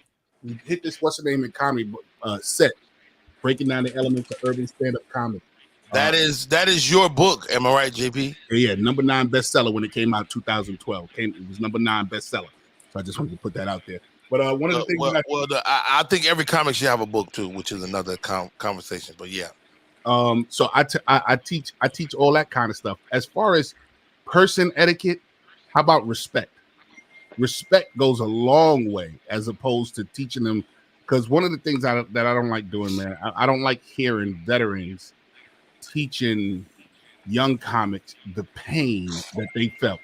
We've hit this. What's the name in comedy? Set breaking down the elements of urban stand-up comedy. That is your book. Am I right, JP? Yeah, number 9 bestseller when it came out 2012. It was number 9 bestseller. So I just wanted to put that out there. But one of the things I think every comic should have a book too, which is another conversation. But yeah. So I teach all that kind of stuff. As far as person etiquette, how about respect? Respect goes a long way as opposed to teaching them. Because one of the things that I don't like doing, man, I don't like hearing veterans teaching young comics the pain that they felt.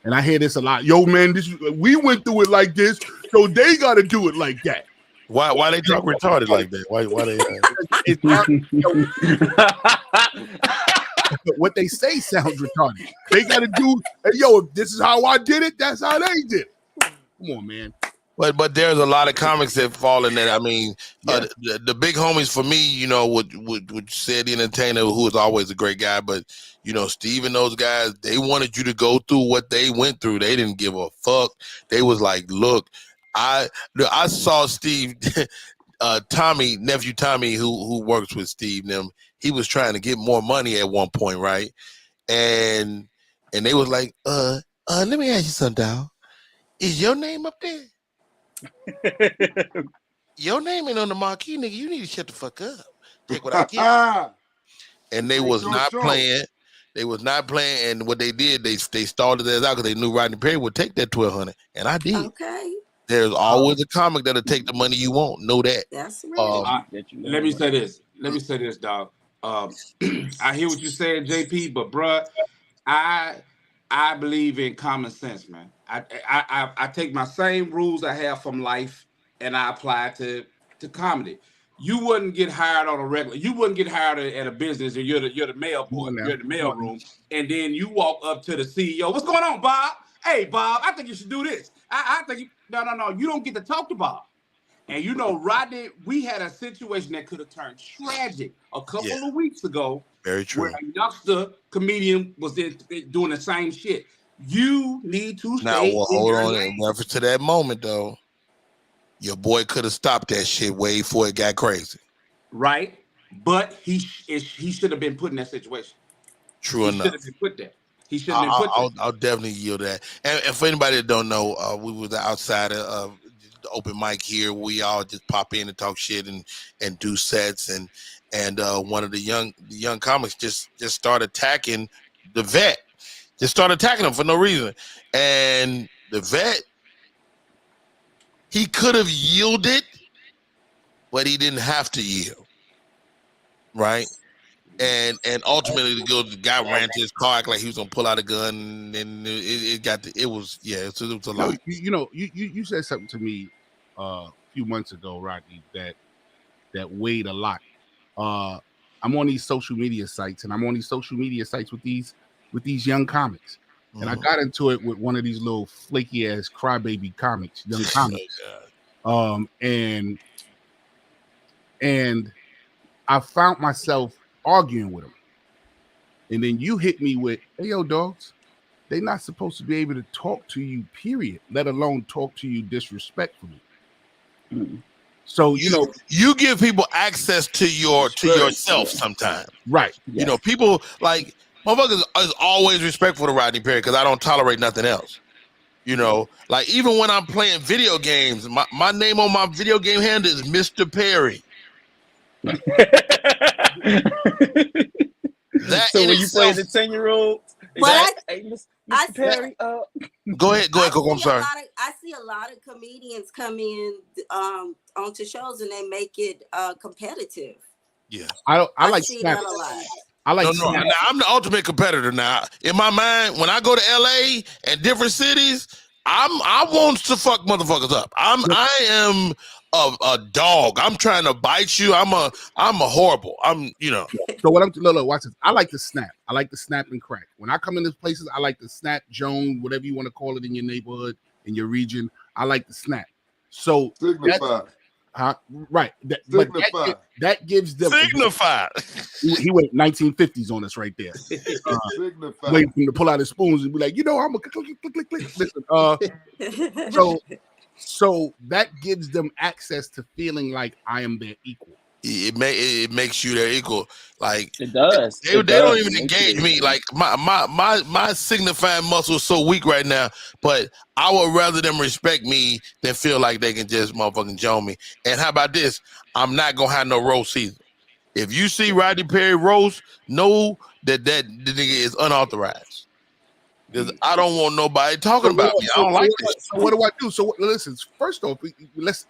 And I hear this a lot. Yo, man, we went through it like this, so they got to do it like that. Why they talk retarded like that? Why they? It's what they say sounds retarded. They got to do. Hey, yo, if this is how I did it, that's how they did it. Come on, man. But there's a lot of comics that fall in that. I mean, the big homies for me, you know, would say the entertainer, who is always a great guy, but you know, Steve and those guys, they wanted you to go through what they went through. They didn't give a fuck. They was like, look, I saw Steve, Tommy, nephew Tommy, who works with Steve. Them, he was trying to get more money at one point, right? And they was like, let me ask you something, dog. Is your name up there? Your name ain't on the marquee, nigga. You need to shut the fuck up. Take what I get. And they was not playing. They was not playing. And what they did, they stalled it out because they knew Rodney Perry would take that $1,200, and I did. Okay. There's always a comic that'll take the money you want. Know that. That's right. Let me say this, dog. I hear what you're saying, JP, but bruh, I believe in common sense, man. I take my same rules I have from life and I apply it to comedy. You wouldn't get hired on a regular. You wouldn't get hired at a business, and you're the mail boy, you're the mail room, and then you walk up to the CEO. What's going on, Bob? Hey, Bob, I think you should do this. I think no. You don't get to talk to Bob. And you know, Rodney, we had a situation that could have turned tragic a couple of weeks ago. Very true. Where a youngster comedian was doing the same shit. You need to stay. Now, hold on. In reference to that moment, though, your boy could have stopped that shit way before it got crazy. Right, but he should have been put in that situation. True enough. He should have been put there. He should have been put there. I'll definitely yield that. And for anybody that don't know, we was outside of the open mic here. We all just pop in and talk shit and do sets, and one of the young comics just started attacking the vet. Just started attacking him for no reason. And the vet, he could have yielded, but he didn't have to yield. Right? And ultimately the guy ran to his car acting like he was gonna pull out a gun, and it was a lot. You know, you said something to me a few months ago, Rodney, that weighed a lot. I'm on these social media sites, and I'm on these social media sites with these young comics. And I got into it with one of these little flaky ass crybaby comics, young comics. And I found myself arguing with him. And then you hit me with, hey, yo, dogs, they're not supposed to be able to talk to you, period, let alone talk to you disrespectfully. So, you know, you give people access to yourself sometimes. Right. Yes. You know, people like motherfuckers is always respectful to Rodney Perry because I don't tolerate nothing else. You know, like even when I'm playing video games, my name on my video game handle is Mr. Perry. So when you play the 10-year-old, Mr. Perry, go ahead, Coco. I'm sorry. I see a lot of comedians come in onto shows and they make it competitive. Yeah, I like see that a lot. I like. No, now, I'm the ultimate competitor. Now, in my mind, when I go to LA and different cities, I want to fuck motherfuckers up. I am a dog. I'm trying to bite you. I'm a horrible. So what look, watch this. I like to snap. I like to snap and crack. When I come into places, I like to snap, Joan, whatever you want to call it in your neighborhood, in your region. I like to snap. So Signify. Right. But that gives them Signify. He went 1950s on us right there. Signify. Waiting for him to pull out his spoons and be like, I'm a click. Listen, so that gives them access to feeling like I am their equal. it makes you their equal. Like It does. they It don't does. even It makes engage you- me. Like my signifying muscle is so weak right now, but I would rather them respect me than feel like they can just motherfucking join me. And how about this? I'm not gonna have no roast either. If you see Rodney Perry roast, know that the nigga is unauthorized. Because I don't want nobody talking about me. I don't like this. So what do I do? So listen, first off, let's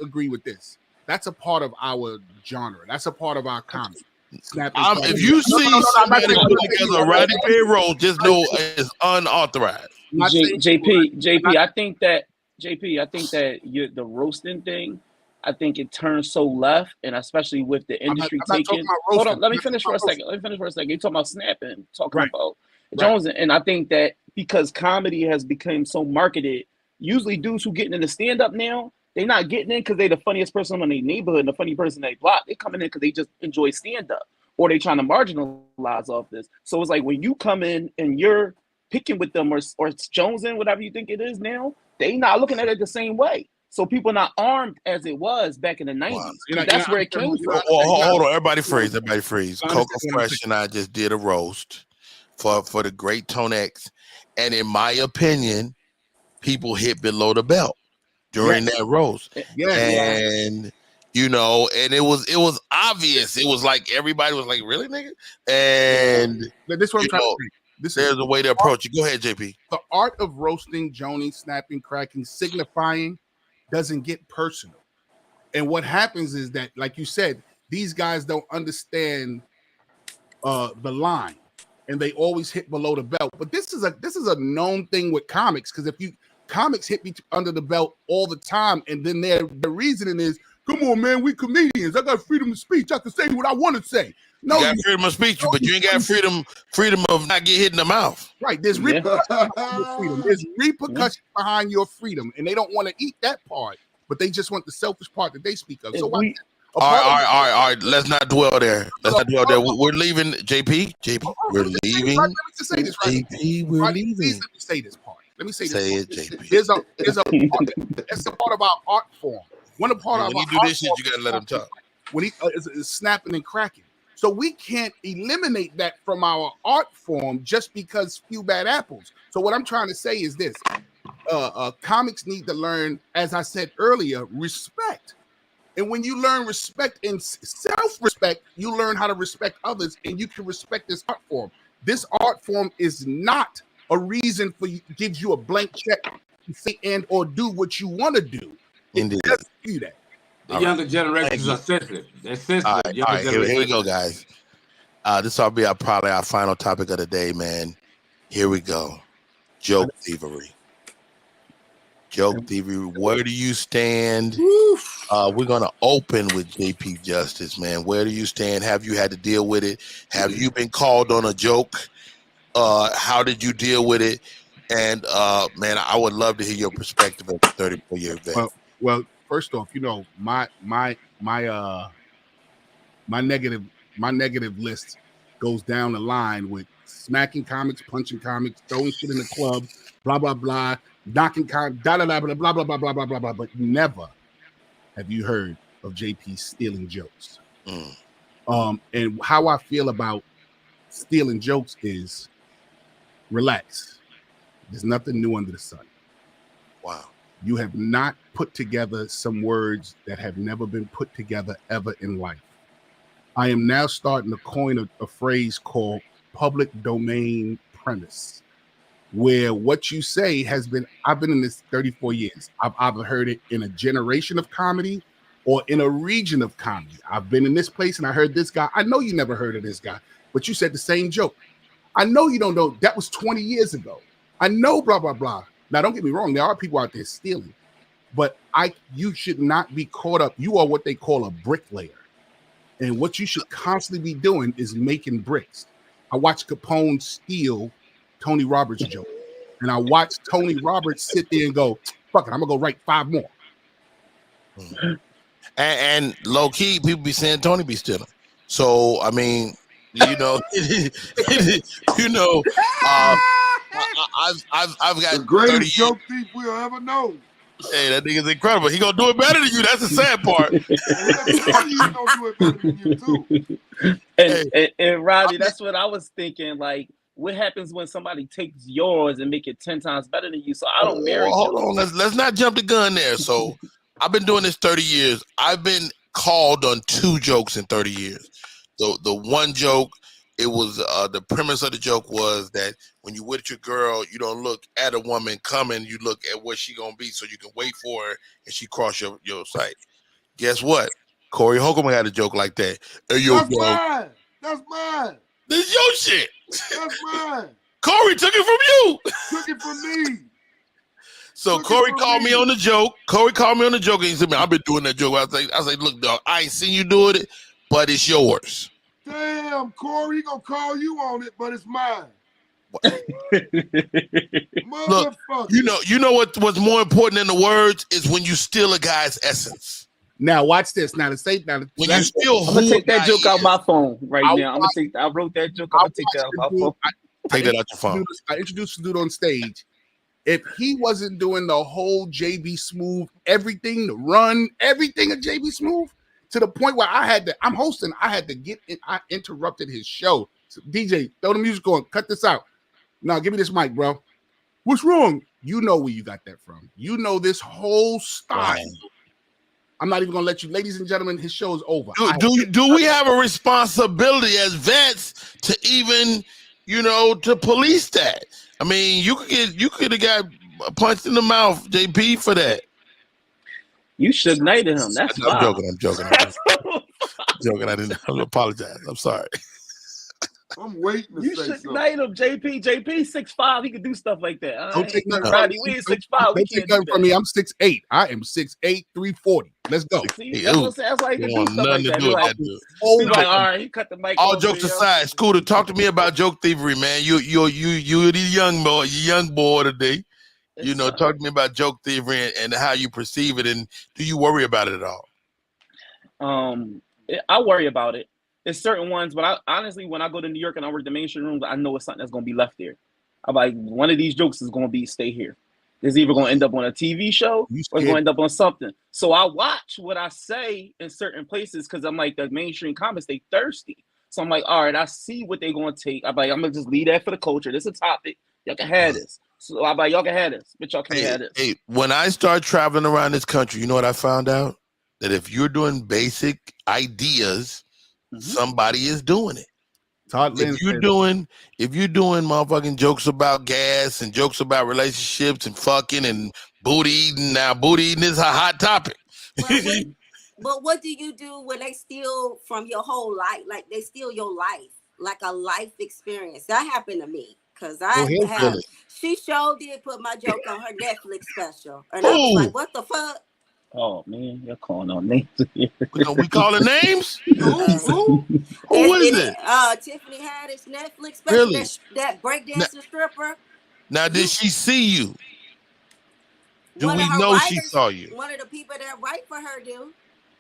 agree with this. That's a part of our genre. That's a part of our comedy. If you see somebody put together a Rodney Perry roast, just know it's unauthorized. JP, I think that the roasting thing, I think it turns so left, and especially with the industry taking. Hold on, let me finish for a second. You're talking about snapping, talking about Jones, and I think that because comedy has become so marketed, usually dudes who getting into stand up now, they're not getting in because they're the funniest person in their neighborhood and the funny person in their block. They coming in because they just enjoy stand up, or they trying to marginalize off this. So it's like when you come in and you're picking with them or jonesing, whatever you think it is now, they not looking at it the same way. So people not armed as it was back in the 90s. Wow. That's where it came from. Hold on, everybody freeze. Coco Fresh and I just did a roast for the great Tone X, and in my opinion, people hit below the belt during that roast. And you know, and it was obvious. It was like everybody was like, "Really, nigga?" And this is what I'm trying to say. There's a way to approach it. Go ahead, JP. The art of roasting, joning, snapping, cracking, signifying doesn't get personal. And what happens is that, like you said, these guys don't understand the line, and they always hit below the belt. But this is a known thing with comics, because if comics hit me under the belt all the time, and then their reasoning is, "Come on, man, we comedians. I got freedom of speech. I can say what I want to say." No, you got freedom of speech, but you ain't got freedom of not get hit in the mouth. Right. There's repercussions behind your freedom. There's repercussions behind your freedom, and they don't want to eat that part, but they just want the selfish part that they speak of. So all right. Let's not dwell there. We're leaving, JP. We're leaving. Let me just say this, right? JP, we're leaving. Please let me say this part. Let me say this. Say it, JP. There's a part that's a part of our art form. When you do this shit, you gotta let him talk. When he is snapping and cracking. So we can't eliminate that from our art form just because few bad apples. So what I'm trying to say is this: comics need to learn, as I said earlier, respect. And when you learn respect and self-respect, you learn how to respect others, and you can respect this art form. This art form is not a reason for you, gives you a blank check to say and or do what you want to do. It doesn't do that. The younger generations are sensitive. They're sensitive. All right, here we go, guys. This will be probably our final topic of the day, man. Here we go. Joke thievery. Where do you stand? We're going to open with JP Justice, man. Where do you stand? Have you had to deal with it? Have you been called on a joke? How did you deal with it? And, man, I would love to hear your perspective as a 34-year vet. Well, first off, you know, my negative list goes down the line with smacking comics, punching comics, throwing shit in the club, blah blah blah, knocking comics, blah blah blah blah blah blah blah blah blah. But never have you heard of JP stealing jokes. And how I feel about stealing jokes is relax. There's nothing new under the sun. Wow. You have not put together some words that have never been put together ever in life. I am now starting to coin a phrase called public domain premise, where what you say has been, I've been in this 34 years. I've either heard it in a generation of comedy or in a region of comedy. I've been in this place and I heard this guy. I know you never heard of this guy, but you said the same joke. I know you don't know. That was 20 years ago. I know blah, blah, blah. Now, don't get me wrong. There are people out there stealing, but you should not be caught up. You are what they call a bricklayer. And what you should constantly be doing is making bricks. I watched Capone steal Tony Roberts' joke. And I watched Tony Roberts sit there and go, fuck it, I'm going to go write 5 more. And low key, people be saying Tony be stealing. So, I mean, you know, I've got the greatest joke thief we'll ever know. Hey, that nigga's incredible. He gonna do it better than you. That's the sad part. And he'll tell you he's gonna do it better than you too. And Rodney, that's what I was thinking. Like, what happens when somebody takes yours and make it 10 times better than you? So I don't marry. Hold on, let's not jump the gun there. So I've been doing this 30 years. I've been called on 2 jokes in 30 years. The one joke, it was the premise of the joke was that when you with your girl, you don't look at a woman coming, you look at what she gonna be, so you can wait for her and she cross your sight. Guess what? Corey Holcomb had a joke like that. Hey, yo, That's mine. That's mine. this is your shit. That's mine. Corey took it from you. Took it from me. So Took it Corey from called me me. on the joke. Corey called me on the joke and he said, man, I've been doing that joke. I was like, look, dog, I ain't seen you doing it, but it's yours. Damn, Corey, he gonna call you on it, but it's mine. Look, Motherfucker. you know what's more important than the words is when you steal a guy's essence. Now watch this. Now to say When you steal, I'm gonna take that guy joke out is. my phone right I now. I wrote that joke. I'm gonna take that out my phone. Take that out your phone. I introduced the dude on stage. If he wasn't doing the whole JB Smooth, everything, the run, everything of JB Smooth, to the point where I'm hosting, I had to get in, I interrupted his show. So, DJ, throw the music on, cut this out. No, give me this mic, bro. What's wrong? You know where you got that from. You know this whole style. Right. I'm not even gonna let you, ladies and gentlemen, his show is over. Do we have a responsibility as vets to even, to police that? I mean, you could have got punched in the mouth, JP, for that. You should knighted him. That's I'm wild. joking. I didn't apologize. I'm sorry. I'm waiting to You say should something. knight him, JP. JP 6'5". He can do stuff like that. Don't take nothing Rodney, we ain't 6'5". We Don't take can't do nothing from that. me. I'm 6'8". I am 6'8", 340. Let's go. See, that's what I'm saying. That's why he can You do want stuff like nothing to that. do with Like, that dude. he's like, all right, he cut the mic. All off jokes there. aside, Scooter, talk to me about joke thievery, man. You the young boy today. Talk to me about joke thievery and how you perceive it, and do you worry about it at all? I worry about it. There's certain ones, but honestly, when I go to New York and I work the mainstream rooms, I know it's something that's gonna be left there. I'm like, one of these jokes is gonna be stay here. It's either gonna end up on a TV show or it's gonna end up on something. So I watch what I say in certain places because I'm like, the mainstream comics, they thirsty. So I'm like, all right, I see what they're gonna take. I'm like, I'm gonna just leave that for the culture. This is a topic. Y'all can have this. So I'm like, y'all can have this, but y'all can't have this. Hey, when I start traveling around this country, you know what I found out? That if you're doing basic ideas, somebody is doing it. If you're doing motherfucking jokes about gas and jokes about relationships and fucking and booty eating, now booty eating is a hot topic. But what do you do when they steal from your whole life? Like they steal your life, like a life experience. That happened to me because she sure did put my joke on her Netflix special, and I was like, "What the fuck?" Oh man, you're calling on names. We calling names? Who is it? Tiffany Haddish Netflix special. Really? That breakdancer stripper. Now, did she see you? Do we know writers, she saw you? One of the people that write for her do.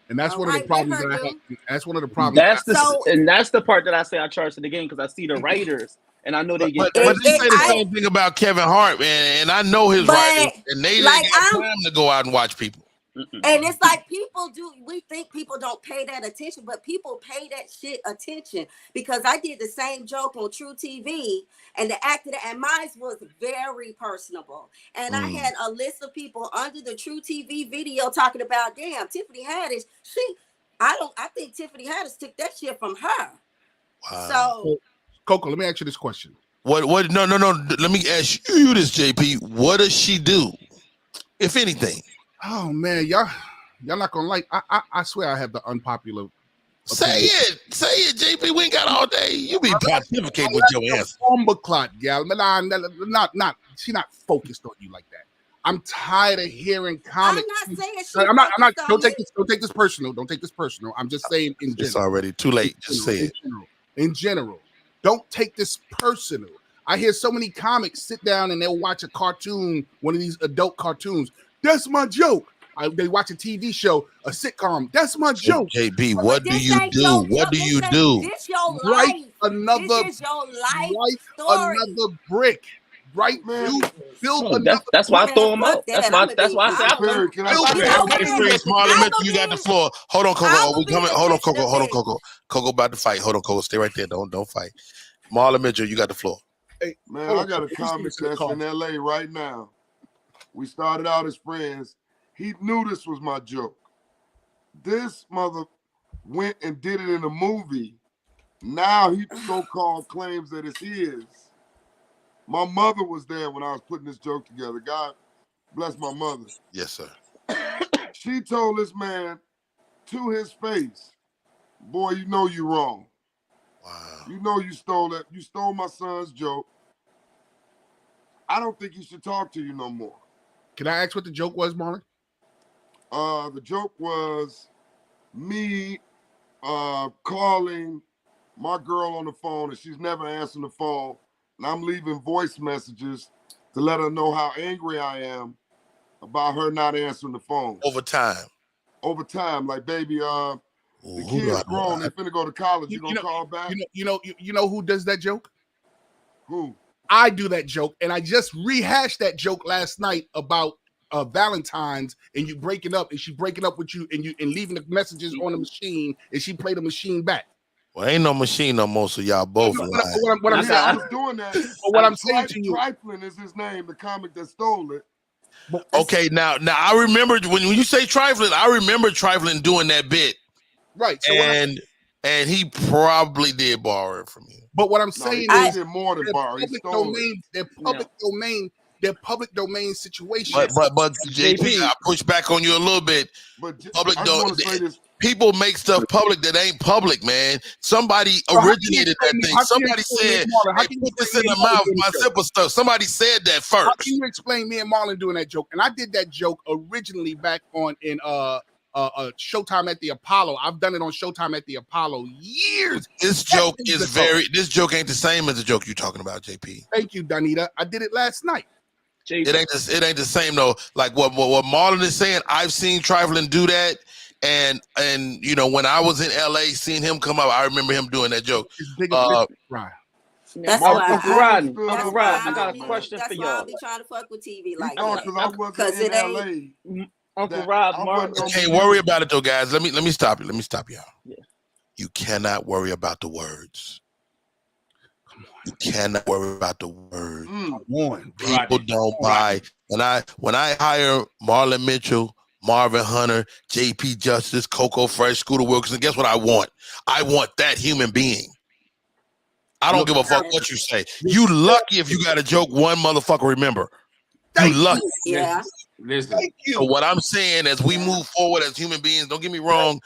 And that's one of the problems that I have. That's one of the problems. That's the part that I say I charge to the game because I see the writers and I know they get. But they say the same thing about Kevin Hart, man, and I know his writers, and they ain't got time to go out and watch people. And it's like we think people don't pay that attention, but people pay that shit attention because I did the same joke on True TV and the actor and mine was very personable. And I had a list of people under the True TV video talking about, damn, Tiffany Haddish, I think Tiffany Haddish took that shit from her. Wow. So Coco, let me ask you this question. No. Let me ask you this, JP. What does she do, if anything? Oh man, y'all not gonna like. I swear I have the unpopular. Say it, JP. We ain't got all day. You be pontificating with your answer. Bomba clot, gal. Not. She not focused on you like that. I'm tired of hearing comics. I'm not saying she's I'm not. Don't take this. this personal. Don't take this personal. I'm just saying in general. It's already too late. Just say it. In general, don't take this personal. I hear so many comics sit down and they'll watch a cartoon, one of these adult cartoons. That's my joke. They watch a TV show, a sitcom. That's my joke. JB, what do you do? What do you do? This your Write life. another. This is your life Write story. another brick. right? Man, Build No, another. that's why I Man, throw him fuck out. that. That's why I said I Perry, wouldn't. can I Build say You it. know something? what? Okay, freeze. Marlon I'm Mitchell, a you got the bitch. floor. Hold on, Coco. I'm a We coming. bitch. Hold on, Listen Coco. to Hold on, this. Coco. Coco about to fight. Hold on, Coco. Stay right there. Don't fight. Marlon Mitchell, you got the floor. Hey, Man, hold I on, got a let me comic see the that's call. in LA right now. We started out as friends. He knew this was my joke. This mother went and did it in a movie. Now he so-called claims that it's his. My mother was there when I was putting this joke together. God bless my mother. Yes, sir. She told this man to his face, boy, you know you wrong. Wow. You know you stole it. You stole my son's joke. I don't think he should talk to you no more. Can I ask what the joke was, Marlon? The joke was me calling my girl on the phone and she's never answering the phone. And I'm leaving voice messages to let her know how angry I am about her not answering the phone. Over time. Over time, like, baby, the Ooh, kid's grown. They finna go to college. You gonna call back? You know who does that joke? Who? I do that joke, and I just rehashed that joke last night about Valentine's and you breaking up, and she breaking up with you, and leaving the messages on the machine, and she played the machine back. Well, ain't no machine no more, so y'all both lying. What I'm saying, I was doing that. what I'm saying to you, Trifling is his name, the comic that stole it. Okay, now I remember when you say trifling, I remember trifling doing that bit. Right. So and he probably did borrow it from you. But what I'm saying is, did more than borrow. He stole it. Their public domain situation. But JP, I push back on you a little bit. But Public I just want to say this. People make stuff public that ain't public, man. Somebody originated that thing. Somebody said, hey, put this in the mouth, my simple stuff. Somebody said that first. How can you explain me and Marlon doing that joke? And I did that joke originally back in Showtime at the Apollo. I've done it on Showtime at the Apollo years. This joke is this joke ain't the same as the joke you're talking about, JP. Thank you, Donita. I did it last night. It ain't the same though. Like what Marlon is saying, I've seen Trifling do that. And you know, when I was in LA seeing him come up, I remember him doing that joke. That's Uncle why Rodney, I got a question for That's why I y'all. be trying to fuck with TV like No, that. because I wasn't in LA. Uncle Rob, Marlon. Can't worry about it though, guys. Let me stop you. Let me stop y'all. Yeah. You cannot worry about the words. You cannot worry about the words. People don't buy. When I hire Marlon Mitchell, Marvin Hunter, JP Justice, Coco Fresh, Scooter Wilkerson, guess what I want? I want that human being. I don't give a fuck what you say. You lucky if you got a joke one motherfucker remember. You lucky. Yeah. Listen. Thank you. So what I'm saying as we move forward as human beings, don't get me wrong.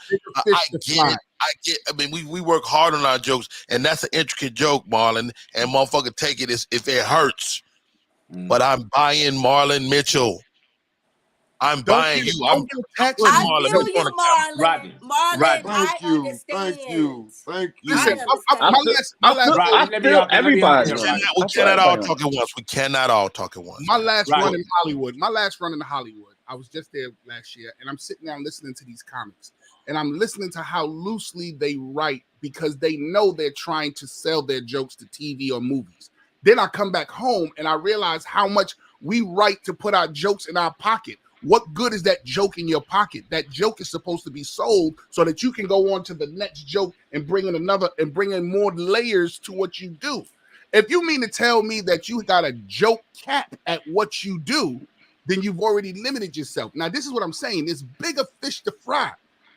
I get it. I mean, we work hard on our jokes, and that's an intricate joke, Marlon. And motherfucker, take it if it hurts. But I'm buying Marlon Mitchell. I'm buying you. I'm putting I feel Mitchell you, on the Marlon. Marlon, I understand. Thank you. Listen, I feel everybody. We cannot all talk at once. We cannot all talk at once. My last run in Hollywood, I was just there last year, and I'm sitting down listening to these comics, and I'm listening to how loosely they write because they know they're trying to sell their jokes to TV or movies. Then I come back home and I realize how much we write to put our jokes in our pocket. What good is that joke in your pocket? That joke is supposed to be sold so that you can go on to the next joke and bring in another and bring in more layers to what you do. If you mean to tell me that you got a joke cap at what you do, then you've already limited yourself. Now, this is what I'm saying. There's bigger fish to fry.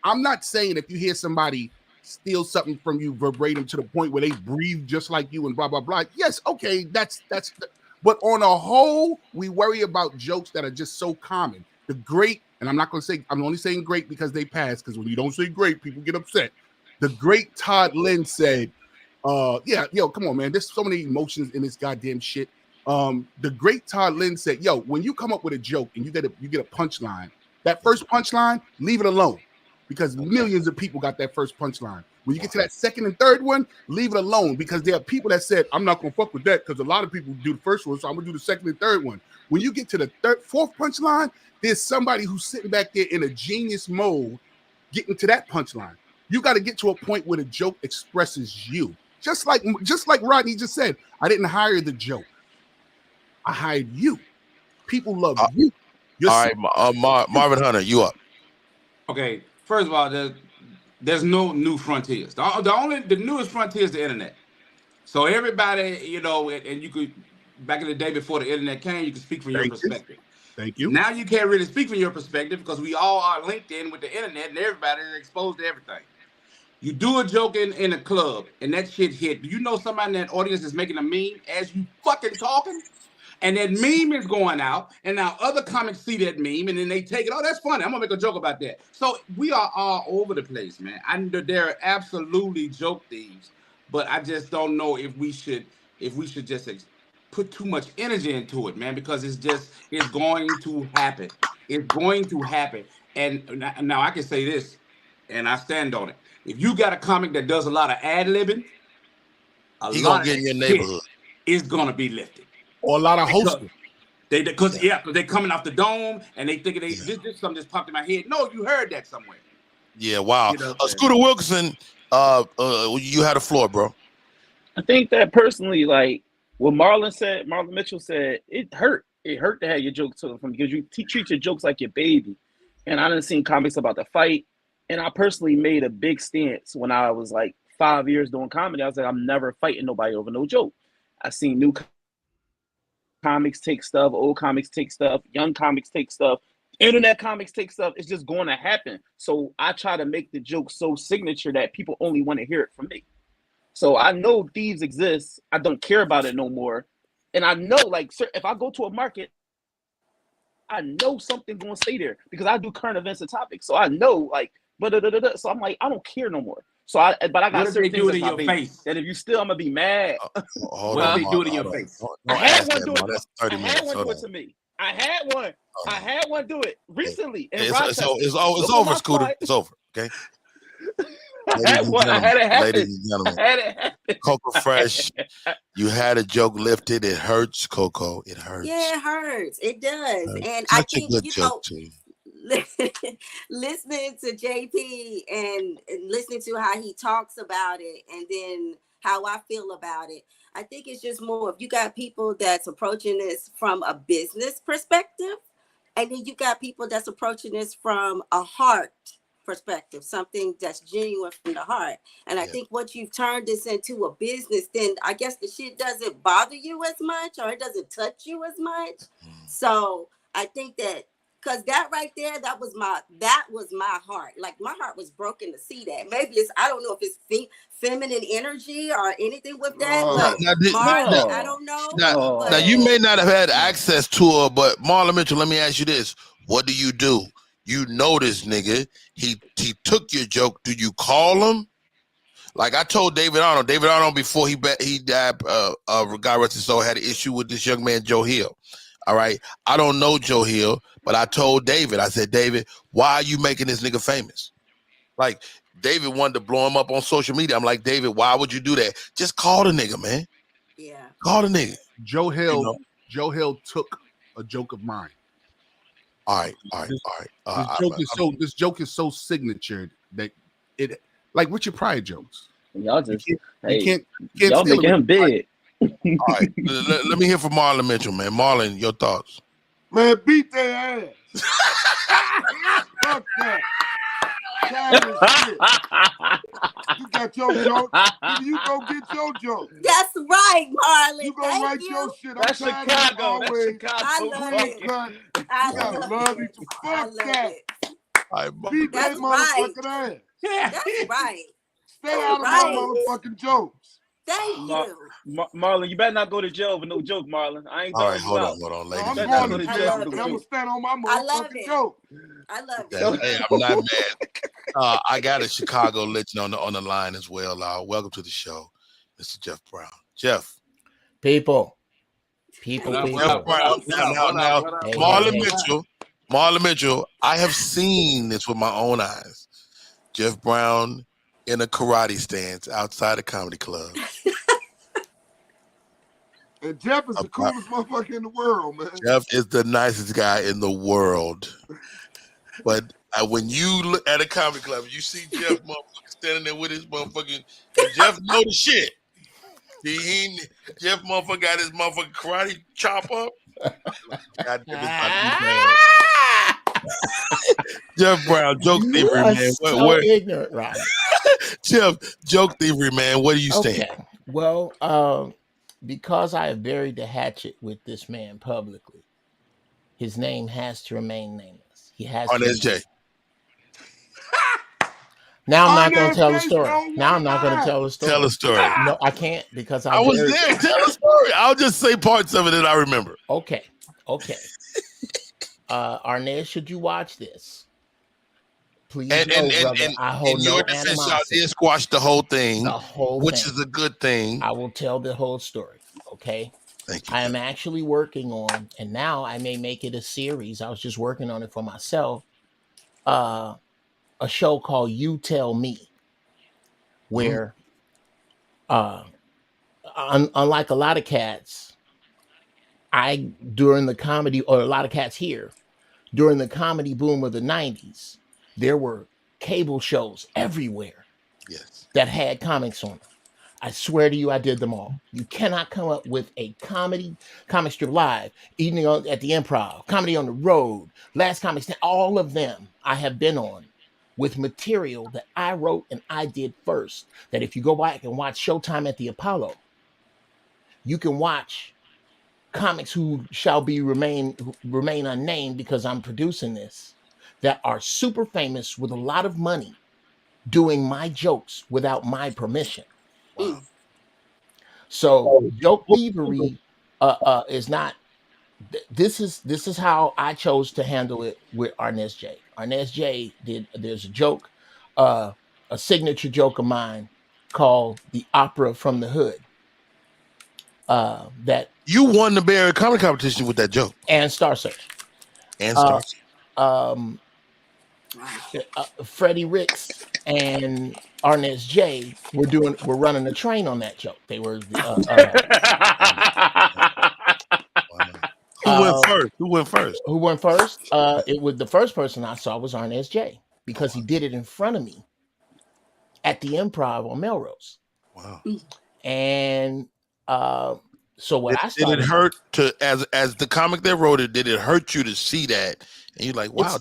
I'm not saying if you hear somebody steal something from you verbatim to the point where they breathe just like you and blah, blah, blah. Yes, okay, that's but on a whole, we worry about jokes that are just so common. The great, and I'm not going to say, I'm only saying great because they passed, because when you don't say great, people get upset. The great Todd Lynn said, come on, man, there's so many emotions in this goddamn shit. The great Todd Lynn said, when you come up with a joke and you get a punchline, that first punchline, leave it alone, because millions of people got that first punchline. When you get to that second and third one, leave it alone, because there are people that said, I'm not going to fuck with that because a lot of people do the first one, so I'm going to do the second and third one. When you get to the fourth punchline, there's somebody who's sitting back there in a genius mode getting to that punchline. You got to get to a point where the joke expresses you. Just like Rodney just said, I didn't hire the joke. I hired you. People love you. All right, Marvin Hunter, you up? Okay, first of all, there's no new frontiers. The newest frontier is the internet. So everybody, you know, and you could back in the day before the internet came, you could speak from your perspective. Thank you. Now you can't really speak from your perspective because we all are linked in with the internet and everybody is exposed to everything. You do a joke in a club and that shit hit. Do you know somebody in that audience is making a meme as you fucking talking? And that meme is going out, and now other comics see that meme, and then they take it. Oh, that's funny. I'm gonna make a joke about that. So we are all over the place, man. There are absolutely joke thieves, but I just don't know if we should just put too much energy into it, man, because it's going to happen. It's going to happen. And now I can say this, and I stand on it. If you got a comic that does a lot of ad-libbing, He gonna get in your neighborhood. Is gonna be lifted. Or a lot of hosting. Because they're coming off the dome and they thinking this something just popped in my head. No, you heard that somewhere. Yeah, wow. You know Scooter Wilkerson, you had the floor, bro. I think that personally, like what Marlon Mitchell said, it hurt. It hurt to have your jokes told from because you treat your jokes like your baby. And I done seen comics about the fight. And I personally made a big stance when I was like 5 years doing comedy. I was like, I'm never fighting nobody over no joke. I seen new comics take stuff, old comics take stuff, young comics take stuff, internet comics take stuff. It's just going to happen. So I try to make the joke so signature that people only want to hear it from me. So I know thieves exist. I don't care about it no more. And I know, like, if I go to a market, I know something's going to stay there because I do current events and topics. So I know, like, so I'm like, I don't care no more. So I got certain things in your face that if you still, I'm gonna be mad. What they do it in your face? I had one do it. I had one do it to me. I had one do it recently. It's over, Scooter. It's over. Okay. I had it happen. Ladies and gentlemen, Coco Fresh, you had a joke lifted. It hurts, Coco. It hurts. Yeah, it hurts. It does. And Such I think, a good joke too. Listening to JP and listening to how he talks about it and then how I feel about it, I think it's just more if you got people that's approaching this from a business perspective, and then you got people that's approaching this from a heart perspective, something that's genuine from the heart. And I think once you've turned this into a business, then I guess the shit doesn't bother you as much or it doesn't touch you as much. So I think that because that right there, that was my heart. Like my heart was broken to see that. Maybe I don't know if it's feminine energy or anything with that. But I don't know. Now you may not have had access to her, but Marlon Mitchell, let me ask you this: what do? You know this nigga. He took your joke. Do you call him? Like I told David Arnold before he died, God rest his soul, had an issue with this young man Joe Hill. All right, I don't know Joe Hill, but I told David, I said, David, why are you making this nigga famous? Like, David wanted to blow him up on social media. I'm like, David, why would you do that? Just call the nigga, man. Yeah. Call the nigga. Joe Hill took a joke of mine. All right. This joke is so signature that it, like Richard Pryor jokes. Y'all just you can't y'all making him big. All right, let me hear from Marlon Mitchell, man. Marlon, your thoughts? Man, beat their ass. Fuck that. You got your joke. You go get your joke. That's right, Marlon. You go write your shit. That's Chicago. That's Chicago. I love it. You gotta love it. Fuck that. Beat that motherfucking ass. That's right. Stay out of my motherfucking jokes. Thank you. Marlon, you better not go to jail for no joke, Marlon. I ain't all right, hold on, ladies. I'm going to jail. I'm gonna stand on my motherfucking joke. I love it. Hey, I'm not mad. I got a Chicago legend on the line as well. Welcome to the show, Mr. Jeff Brown. Jeff. People. Jeff Brown. Now, Marlon Mitchell, I have seen this with my own eyes. Jeff Brown in a karate stance outside a comedy club. And Jeff is the coolest motherfucker in the world, man. Jeff is the nicest guy in the world. But when you look at a comedy club, you see Jeff motherfucker standing there with his motherfucking, and Jeff know the shit. Jeff motherfucker got his motherfucking karate chop up. God damn, it's about to be bad. Jeff Brown, joke You thievery, are man. so ignorant, Ronnie. Jeff, joke thievery, man. Where do you stand? Okay. Well, because I have buried the hatchet with this man publicly, his name has to remain nameless. He has On to. SJ. Now I'm not going RNSJ to tell the story. don't Now I'm not going to lie. tell the story. Tell a story. No, I can't because I was there. Tell a story. I'll just say parts of it that I remember. Okay. Arnez, should you watch this? Please And know, brother, I hold in no your defense, y'all animosity. did squash the whole thing, The whole which thing. is a good thing. I will tell the whole story. Okay. Thank you. I am actually working on, and now I may make it a series. I was just working on it for myself. A show called You Tell Me, where unlike a lot of cats, during the comedy, or a lot of cats here, during the comedy boom of the 90s, there were cable shows everywhere that had comics on them. I swear to you, I did them all. You cannot come up with a comic strip live, evening at the Improv, comedy on the road, last comic stand, all of them I have been on with material that I wrote and I did first. That if you go back and watch Showtime at the Apollo, you can watch comics who shall remain unnamed because I'm producing this, that are super famous with a lot of money doing my jokes without my permission. Wow. So joke thievery is not. This is how I chose to handle it with Arnez J. Arnez J there's a joke, a signature joke of mine called the Opera from the Hood. That you won the Barry Comedy Competition with that joke and Star Search and Star. Freddie Ricks and Arnez J were running a train on that joke. They were. Who went first? Who went first? It was the first person I saw was Arnez J because he did it in front of me at the Improv on Melrose. Wow. And so what I started. Did it hurt as the comic that wrote it? Did it hurt you to see that? And you're like, wow.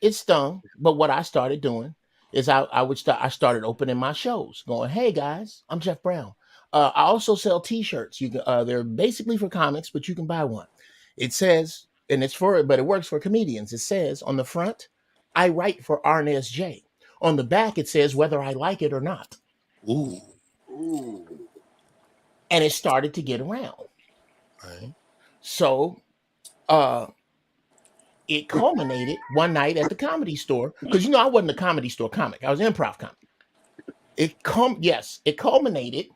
It stung. But what I started doing is I started opening my shows, going, "Hey guys, I'm Jeff Brown. I also sell T-shirts. You can they're basically for comics, but you can buy one. It says, and but it works for comedians. It says on the front, I write for Arnez J. On the back, it says whether I like it or not." Ooh. And it started to get around. Right. So it culminated one night at the Comedy Store, because I wasn't a Comedy Store comic. I was an improv comic. It culminated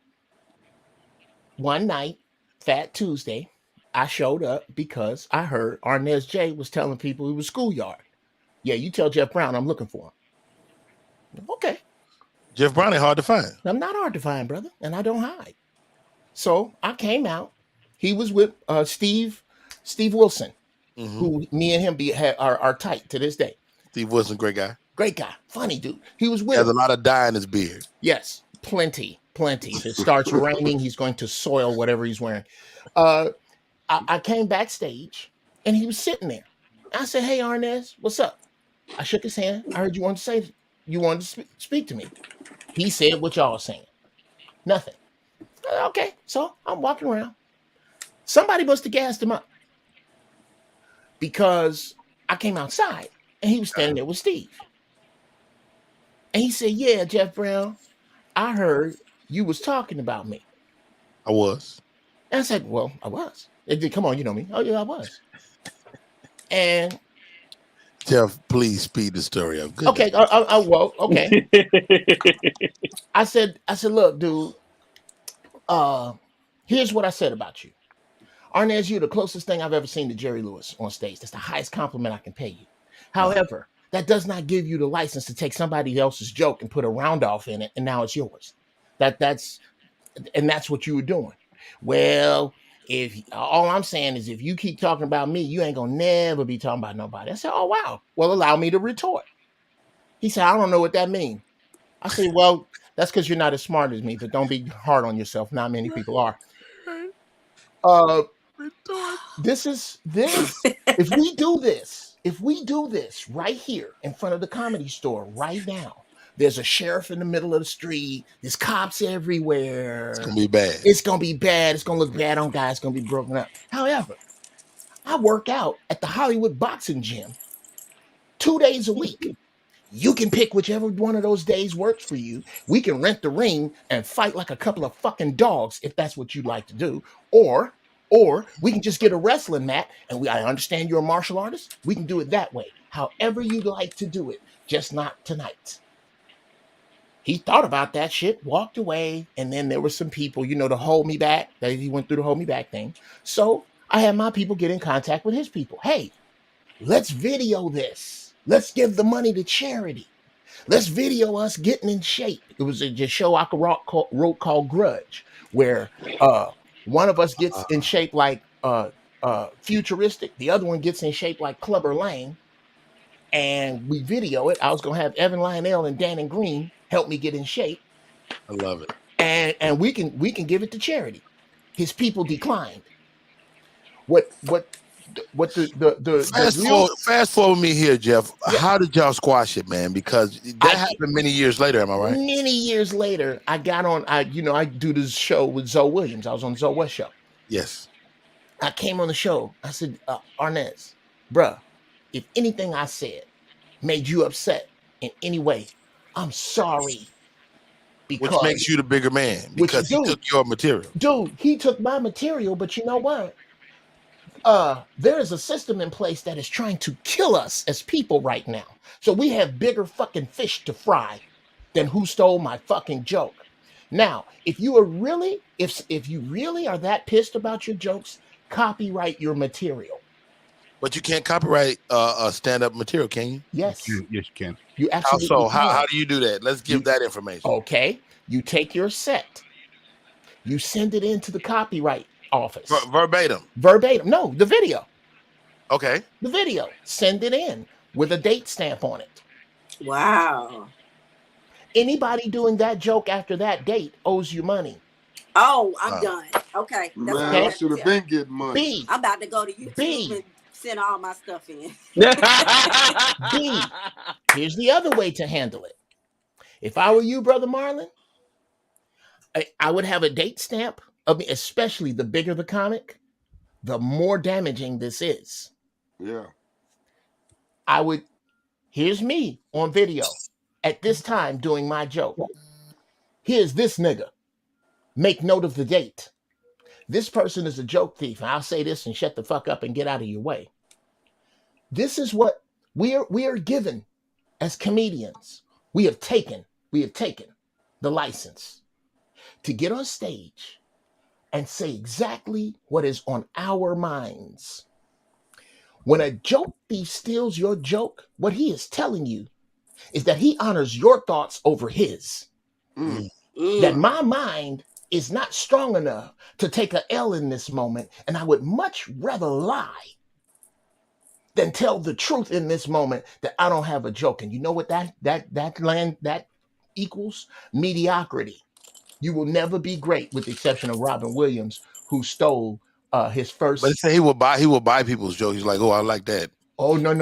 one night, Fat Tuesday. I showed up because I heard Arnez J was telling people it was schoolyard. Yeah, you tell Jeff Brown I'm looking for him. Okay. Jeff Brown ain't hard to find. I'm not hard to find, brother, and I don't hide. So I came out. He was with Steve Wilson, who me and him are tight to this day. Steve Wilson, great guy. Great guy, funny dude. He was with. Has a lot of dye in his beard. Yes, plenty. If it starts raining, he's going to soil whatever he's wearing. I came backstage and he was sitting there. I said, "Hey, Arnez, what's up?" I shook his hand. I heard you wanted to speak to me. He said what y'all saying. Nothing. Okay, so I'm walking around. Somebody must have gassed him up because I came outside and he was standing there with Steve. And he said, "Yeah, Jeff Brown, I heard you was talking about me." I was. And I said, "Well, I was." Come on, you know me. "Oh yeah, I was." And Jeff, please speed the story up. Good. Okay, well, okay. I said, "Look, dude, here's what I said about you. Arnez, you're the closest thing I've ever seen to Jerry Lewis on stage. That's the highest compliment I can pay you. However, that does not give you the license to take somebody else's joke and put a round off in it, and now it's yours. That's what you were doing. Well, if all I'm saying is if you keep talking about me, you ain't gonna never be talking about nobody." I said, "Oh wow. Well, allow me to retort." He said, "I don't know what that means." I said, "Well, That's because you're not as smart as me, but don't be hard on yourself. Not many people are. This. If we do this right here in front of the Comedy Store right now, there's a sheriff in the middle of the street. There's cops everywhere. It's gonna be bad. It's gonna be bad. It's gonna look bad on guys. It's gonna be broken up. However, I work out at the Hollywood Boxing Gym 2 days a week. You can pick whichever one of those days works for you. We can rent the ring and fight like a couple of fucking dogs if that's what you'd like to do. Or we can just get a wrestling mat, and I understand you're a martial artist. We can do it that way. However you'd like to do it, just not tonight. He thought about that shit, walked away, and then there were some people, to hold me back. He went through the hold me back thing. So I had my people get in contact with his people. Hey, let's video this. Let's give the money to charity. Let's video us getting in shape. It was a show I wrote called Grudge, where one of us gets in shape like Futuristic. The other one gets in shape like Clubber Lang. And we video it. I was going to have Evan Lionel and Dan and Green help me get in shape. I love it. And we can give it to charity. His people declined. What fast forward me here, Jeff. Yeah. How did y'all squash it, man? Because that happened many years later. Am I right? Many years later, I got on. I do this show with Zoe Williams. I was on Zoe West show. Yes. I came on the show. I said, Arnez, bruh, if anything I said made you upset in any way, I'm sorry. Which makes you the bigger man because he took your material. Dude, he took my material, but you know what? There is a system in place that is trying to kill us as people right now. So we have bigger fucking fish to fry than who stole my fucking joke. Now, if you are really, if you really are that pissed about your jokes, copyright your material. But you can't copyright stand-up material, can you? Yes. Yes, you can. You absolutely can. How do you do that? Let's give that information. Okay. You take your set. You send it into the copyright office. Verbatim. No, the video. Okay. The video. Send it in with a date stamp on it. Wow. Anybody doing that joke after that date owes you money. Oh, I'm done. Okay. Man, I should have been getting money. I'm about to go to YouTube and send all my stuff in. B, here's the other way to handle it. If I were you, Brother Marlon, I would have a date stamp. Especially the bigger the comic, the more damaging this is. Yeah. Here's me on video at this time doing my joke. Here's this nigga. Make note of the date. This person is a joke thief. And I'll say this and shut the fuck up and get out of your way. This is what we are given as comedians. We have taken the license to get on stage and say exactly what is on our minds. When a joke thief steals your joke, what he is telling you is that he honors your thoughts over his. That my mind is not strong enough to take an L in this moment, and I would much rather lie than tell the truth in this moment that I don't have a joke. And you know what that equals? Mediocrity. You will never be great, with the exception of Robin Williams, who stole his first. But say he will buy people's jokes. He's like, oh, I like that. Oh, no.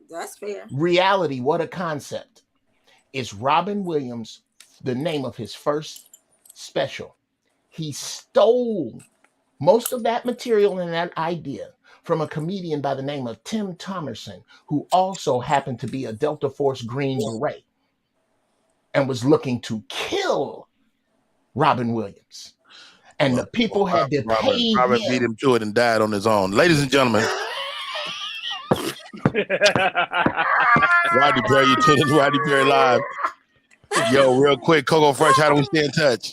That's fair. Reality, what a concept. Is Robin Williams the name of his first special? He stole most of that material and that idea from a comedian by the name of Tim Thomerson, who also happened to be a Delta Force Green Beret and was looking to kill Robin Williams. And the people had to pay Robin beat him to it and died on his own. Ladies and gentlemen, Rodney Perry, you tuned in to Rodney Perry Live. Yo, real quick, Coco Fresh, how do we stay in touch?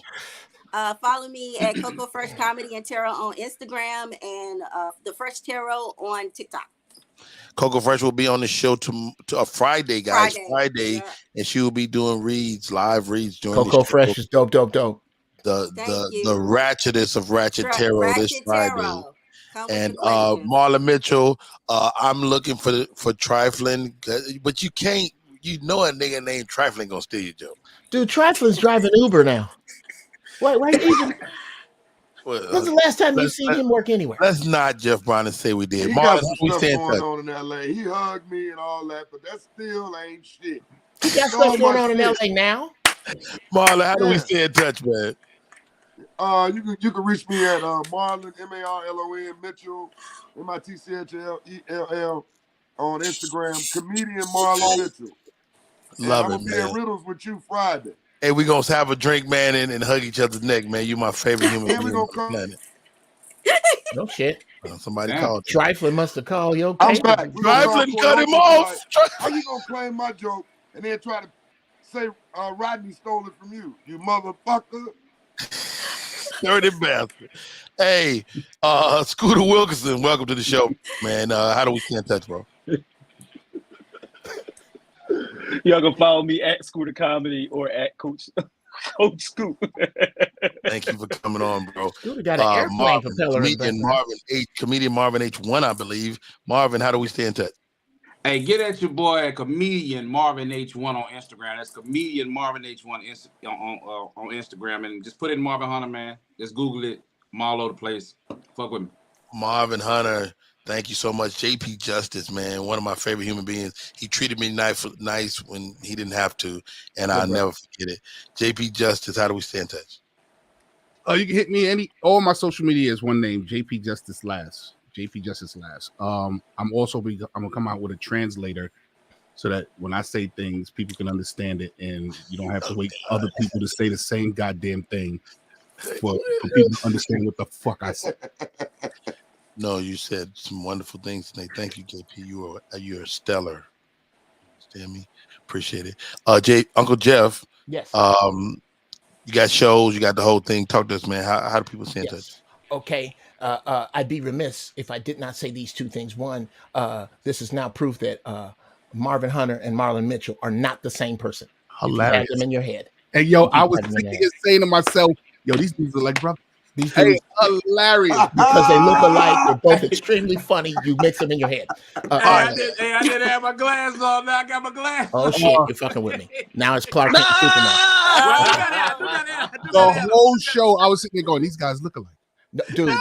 Follow me at Coco Fresh Comedy and Tarot on Instagram and The Fresh Tarot on TikTok. Coco Fresh will be on the show to Friday, guys. Friday, yeah. And she will be doing live reads during Coco Fresh is dope. The ratchetest of Ratchet Tarot this Friday. And Marla Mitchell, I'm looking for trifling, but you can't. You know a nigga named Trifling gonna steal your joke. Dude, Triflin's driving Uber now. Why even? When's the last time you seen him work anywhere? Let's not Jeff Brown and say we did. He Marlon, got some we stuff stay in going touch. on in LA. He hugged me and all that, but that still ain't shit. He got stuff going on in LA now. Marlon, how do we stay in touch, man? You can reach me at Marlon MARLON Mitchell MITCHLELL on Instagram. Comedian Marlon Mitchell. Love I'm it, gonna be man. at Riddles with you Friday. Hey, we gonna have a drink, man, and hug each other's neck, man. You my favorite human being on the planet. No shit. Somebody called. Triflin must have called you. I'm Okay. back. Triflin cut him off. How you gonna claim my joke and then try to say Rodney stole it from you? You motherfucker. Dirty bastard. Hey, Scooter Wilkinson, welcome to the show, man. How do we stay in touch, bro? Y'all can follow me at Scooter Comedy or at Coach Scoot. Thank you for coming on, bro. Scooter got an airplane propeller. Comedian Marvin H1, I believe. Marvin, how do we stay in touch? Hey, get at your boy comedian Marvin H1 on Instagram. That's comedian Marvin H1 on Instagram, and just put in Marvin Hunter, man. Just Google it. I'm all over the place. Fuck with me. Marvin Hunter, thank you so much. JP Justice, man, one of my favorite human beings. He treated me nice when he didn't have to, and I'll never forget it. JP Justice, how do we stay in touch? You can hit me all my social media is one name, JP Justice Last. JP Justice Last. I'm gonna come out with a translator so that when I say things, people can understand it, and you don't have to wait other people to say the same goddamn thing for people to understand what the fuck I said. No, you said some wonderful things today. Thank you, JP. You're stellar. Understand me? Appreciate it. Uncle Jeff. Yes. You got shows. You got the whole thing. Talk to us, man. How do people stay in touch? Okay. I'd be remiss if I did not say these two things. One, this is now proof that Marvin Hunter and Marlon Mitchell are not the same person. Hilarious. You have them in your head. Hey, yo, I was thinking and saying to myself, yo, these dudes are like brothers. These dudes, hilarious. Because they look alike. They're both extremely funny. You mix them in your head. I didn't have my glass on. Now I got my glass. Oh, shit. You're fucking with me. Now it's Clark Kent Superman. The whole show, I was sitting there going, these guys look alike. No, dude,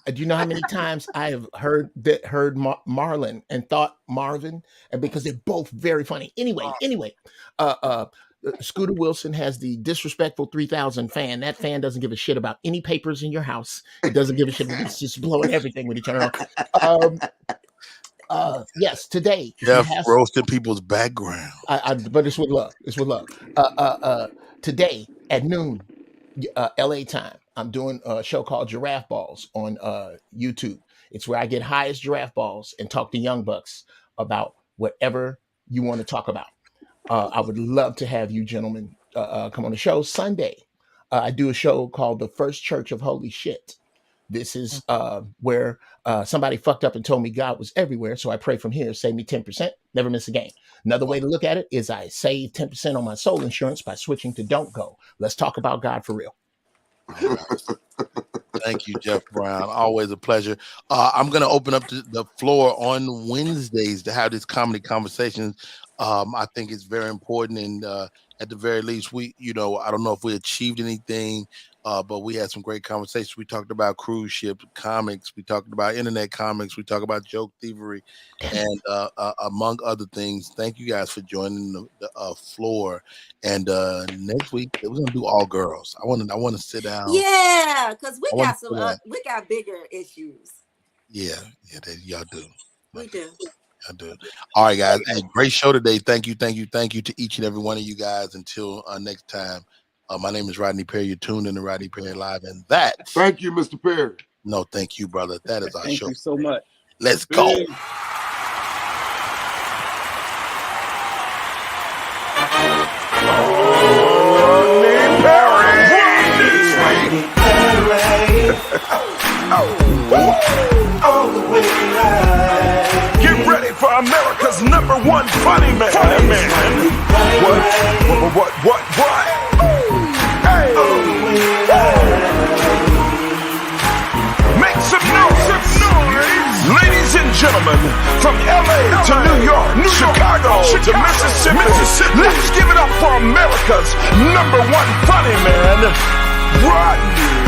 do you know how many times I have heard Marlon and thought Marvin, and because they're both very funny. Anyway, Scooter Wilson has the disrespectful 3000 fan. That fan doesn't give a shit about any papers in your house. It doesn't give a shit. It's just blowing everything when you turn it on. Yes, today. Jeff roasted people's background. But it's with love. It's with love. Today at noon, LA time, I'm doing a show called Giraffe Balls on YouTube. It's where I get high as giraffe balls and talk to young bucks about whatever you want to talk about. I would love to have you gentlemen come on the show. Sunday, I do a show called The First Church of Holy Shit. This is where somebody fucked up and told me God was everywhere. So I pray from here, save me 10%, never miss a game. Another way to look at it is I save 10% on my soul insurance by switching to Don't Go. Let's talk about God for real. Thank you, Jeff Brown. Always a pleasure. I'm going to open up the floor on Wednesdays to have these comedy conversations. I think it's very important. And at the very least, I don't know if we achieved anything, but we had some great conversations. We talked about cruise ship comics. We talked about internet comics. We talked about joke thievery and among other things. Thank you guys for joining the floor. And next week, we're going to do all girls. I want to sit down. Yeah, because we got bigger issues. Yeah, y'all do. We do. I do. All right, guys. Hey, great show today. Thank you to each and every one of you guys. Until next time, my name is Rodney Perry. You're tuned in to Rodney Perry Live, and that. Thank you, Mr. Perry. No, thank you, brother. That is our show. Thank you so much. Let's go. Get ready for America's #1 funny man. What? Hey! Make some noise. Ladies and gentlemen, from LA to to New York, Chicago to Mississippi. Let's give it up for America's #1 funny man, Rodney.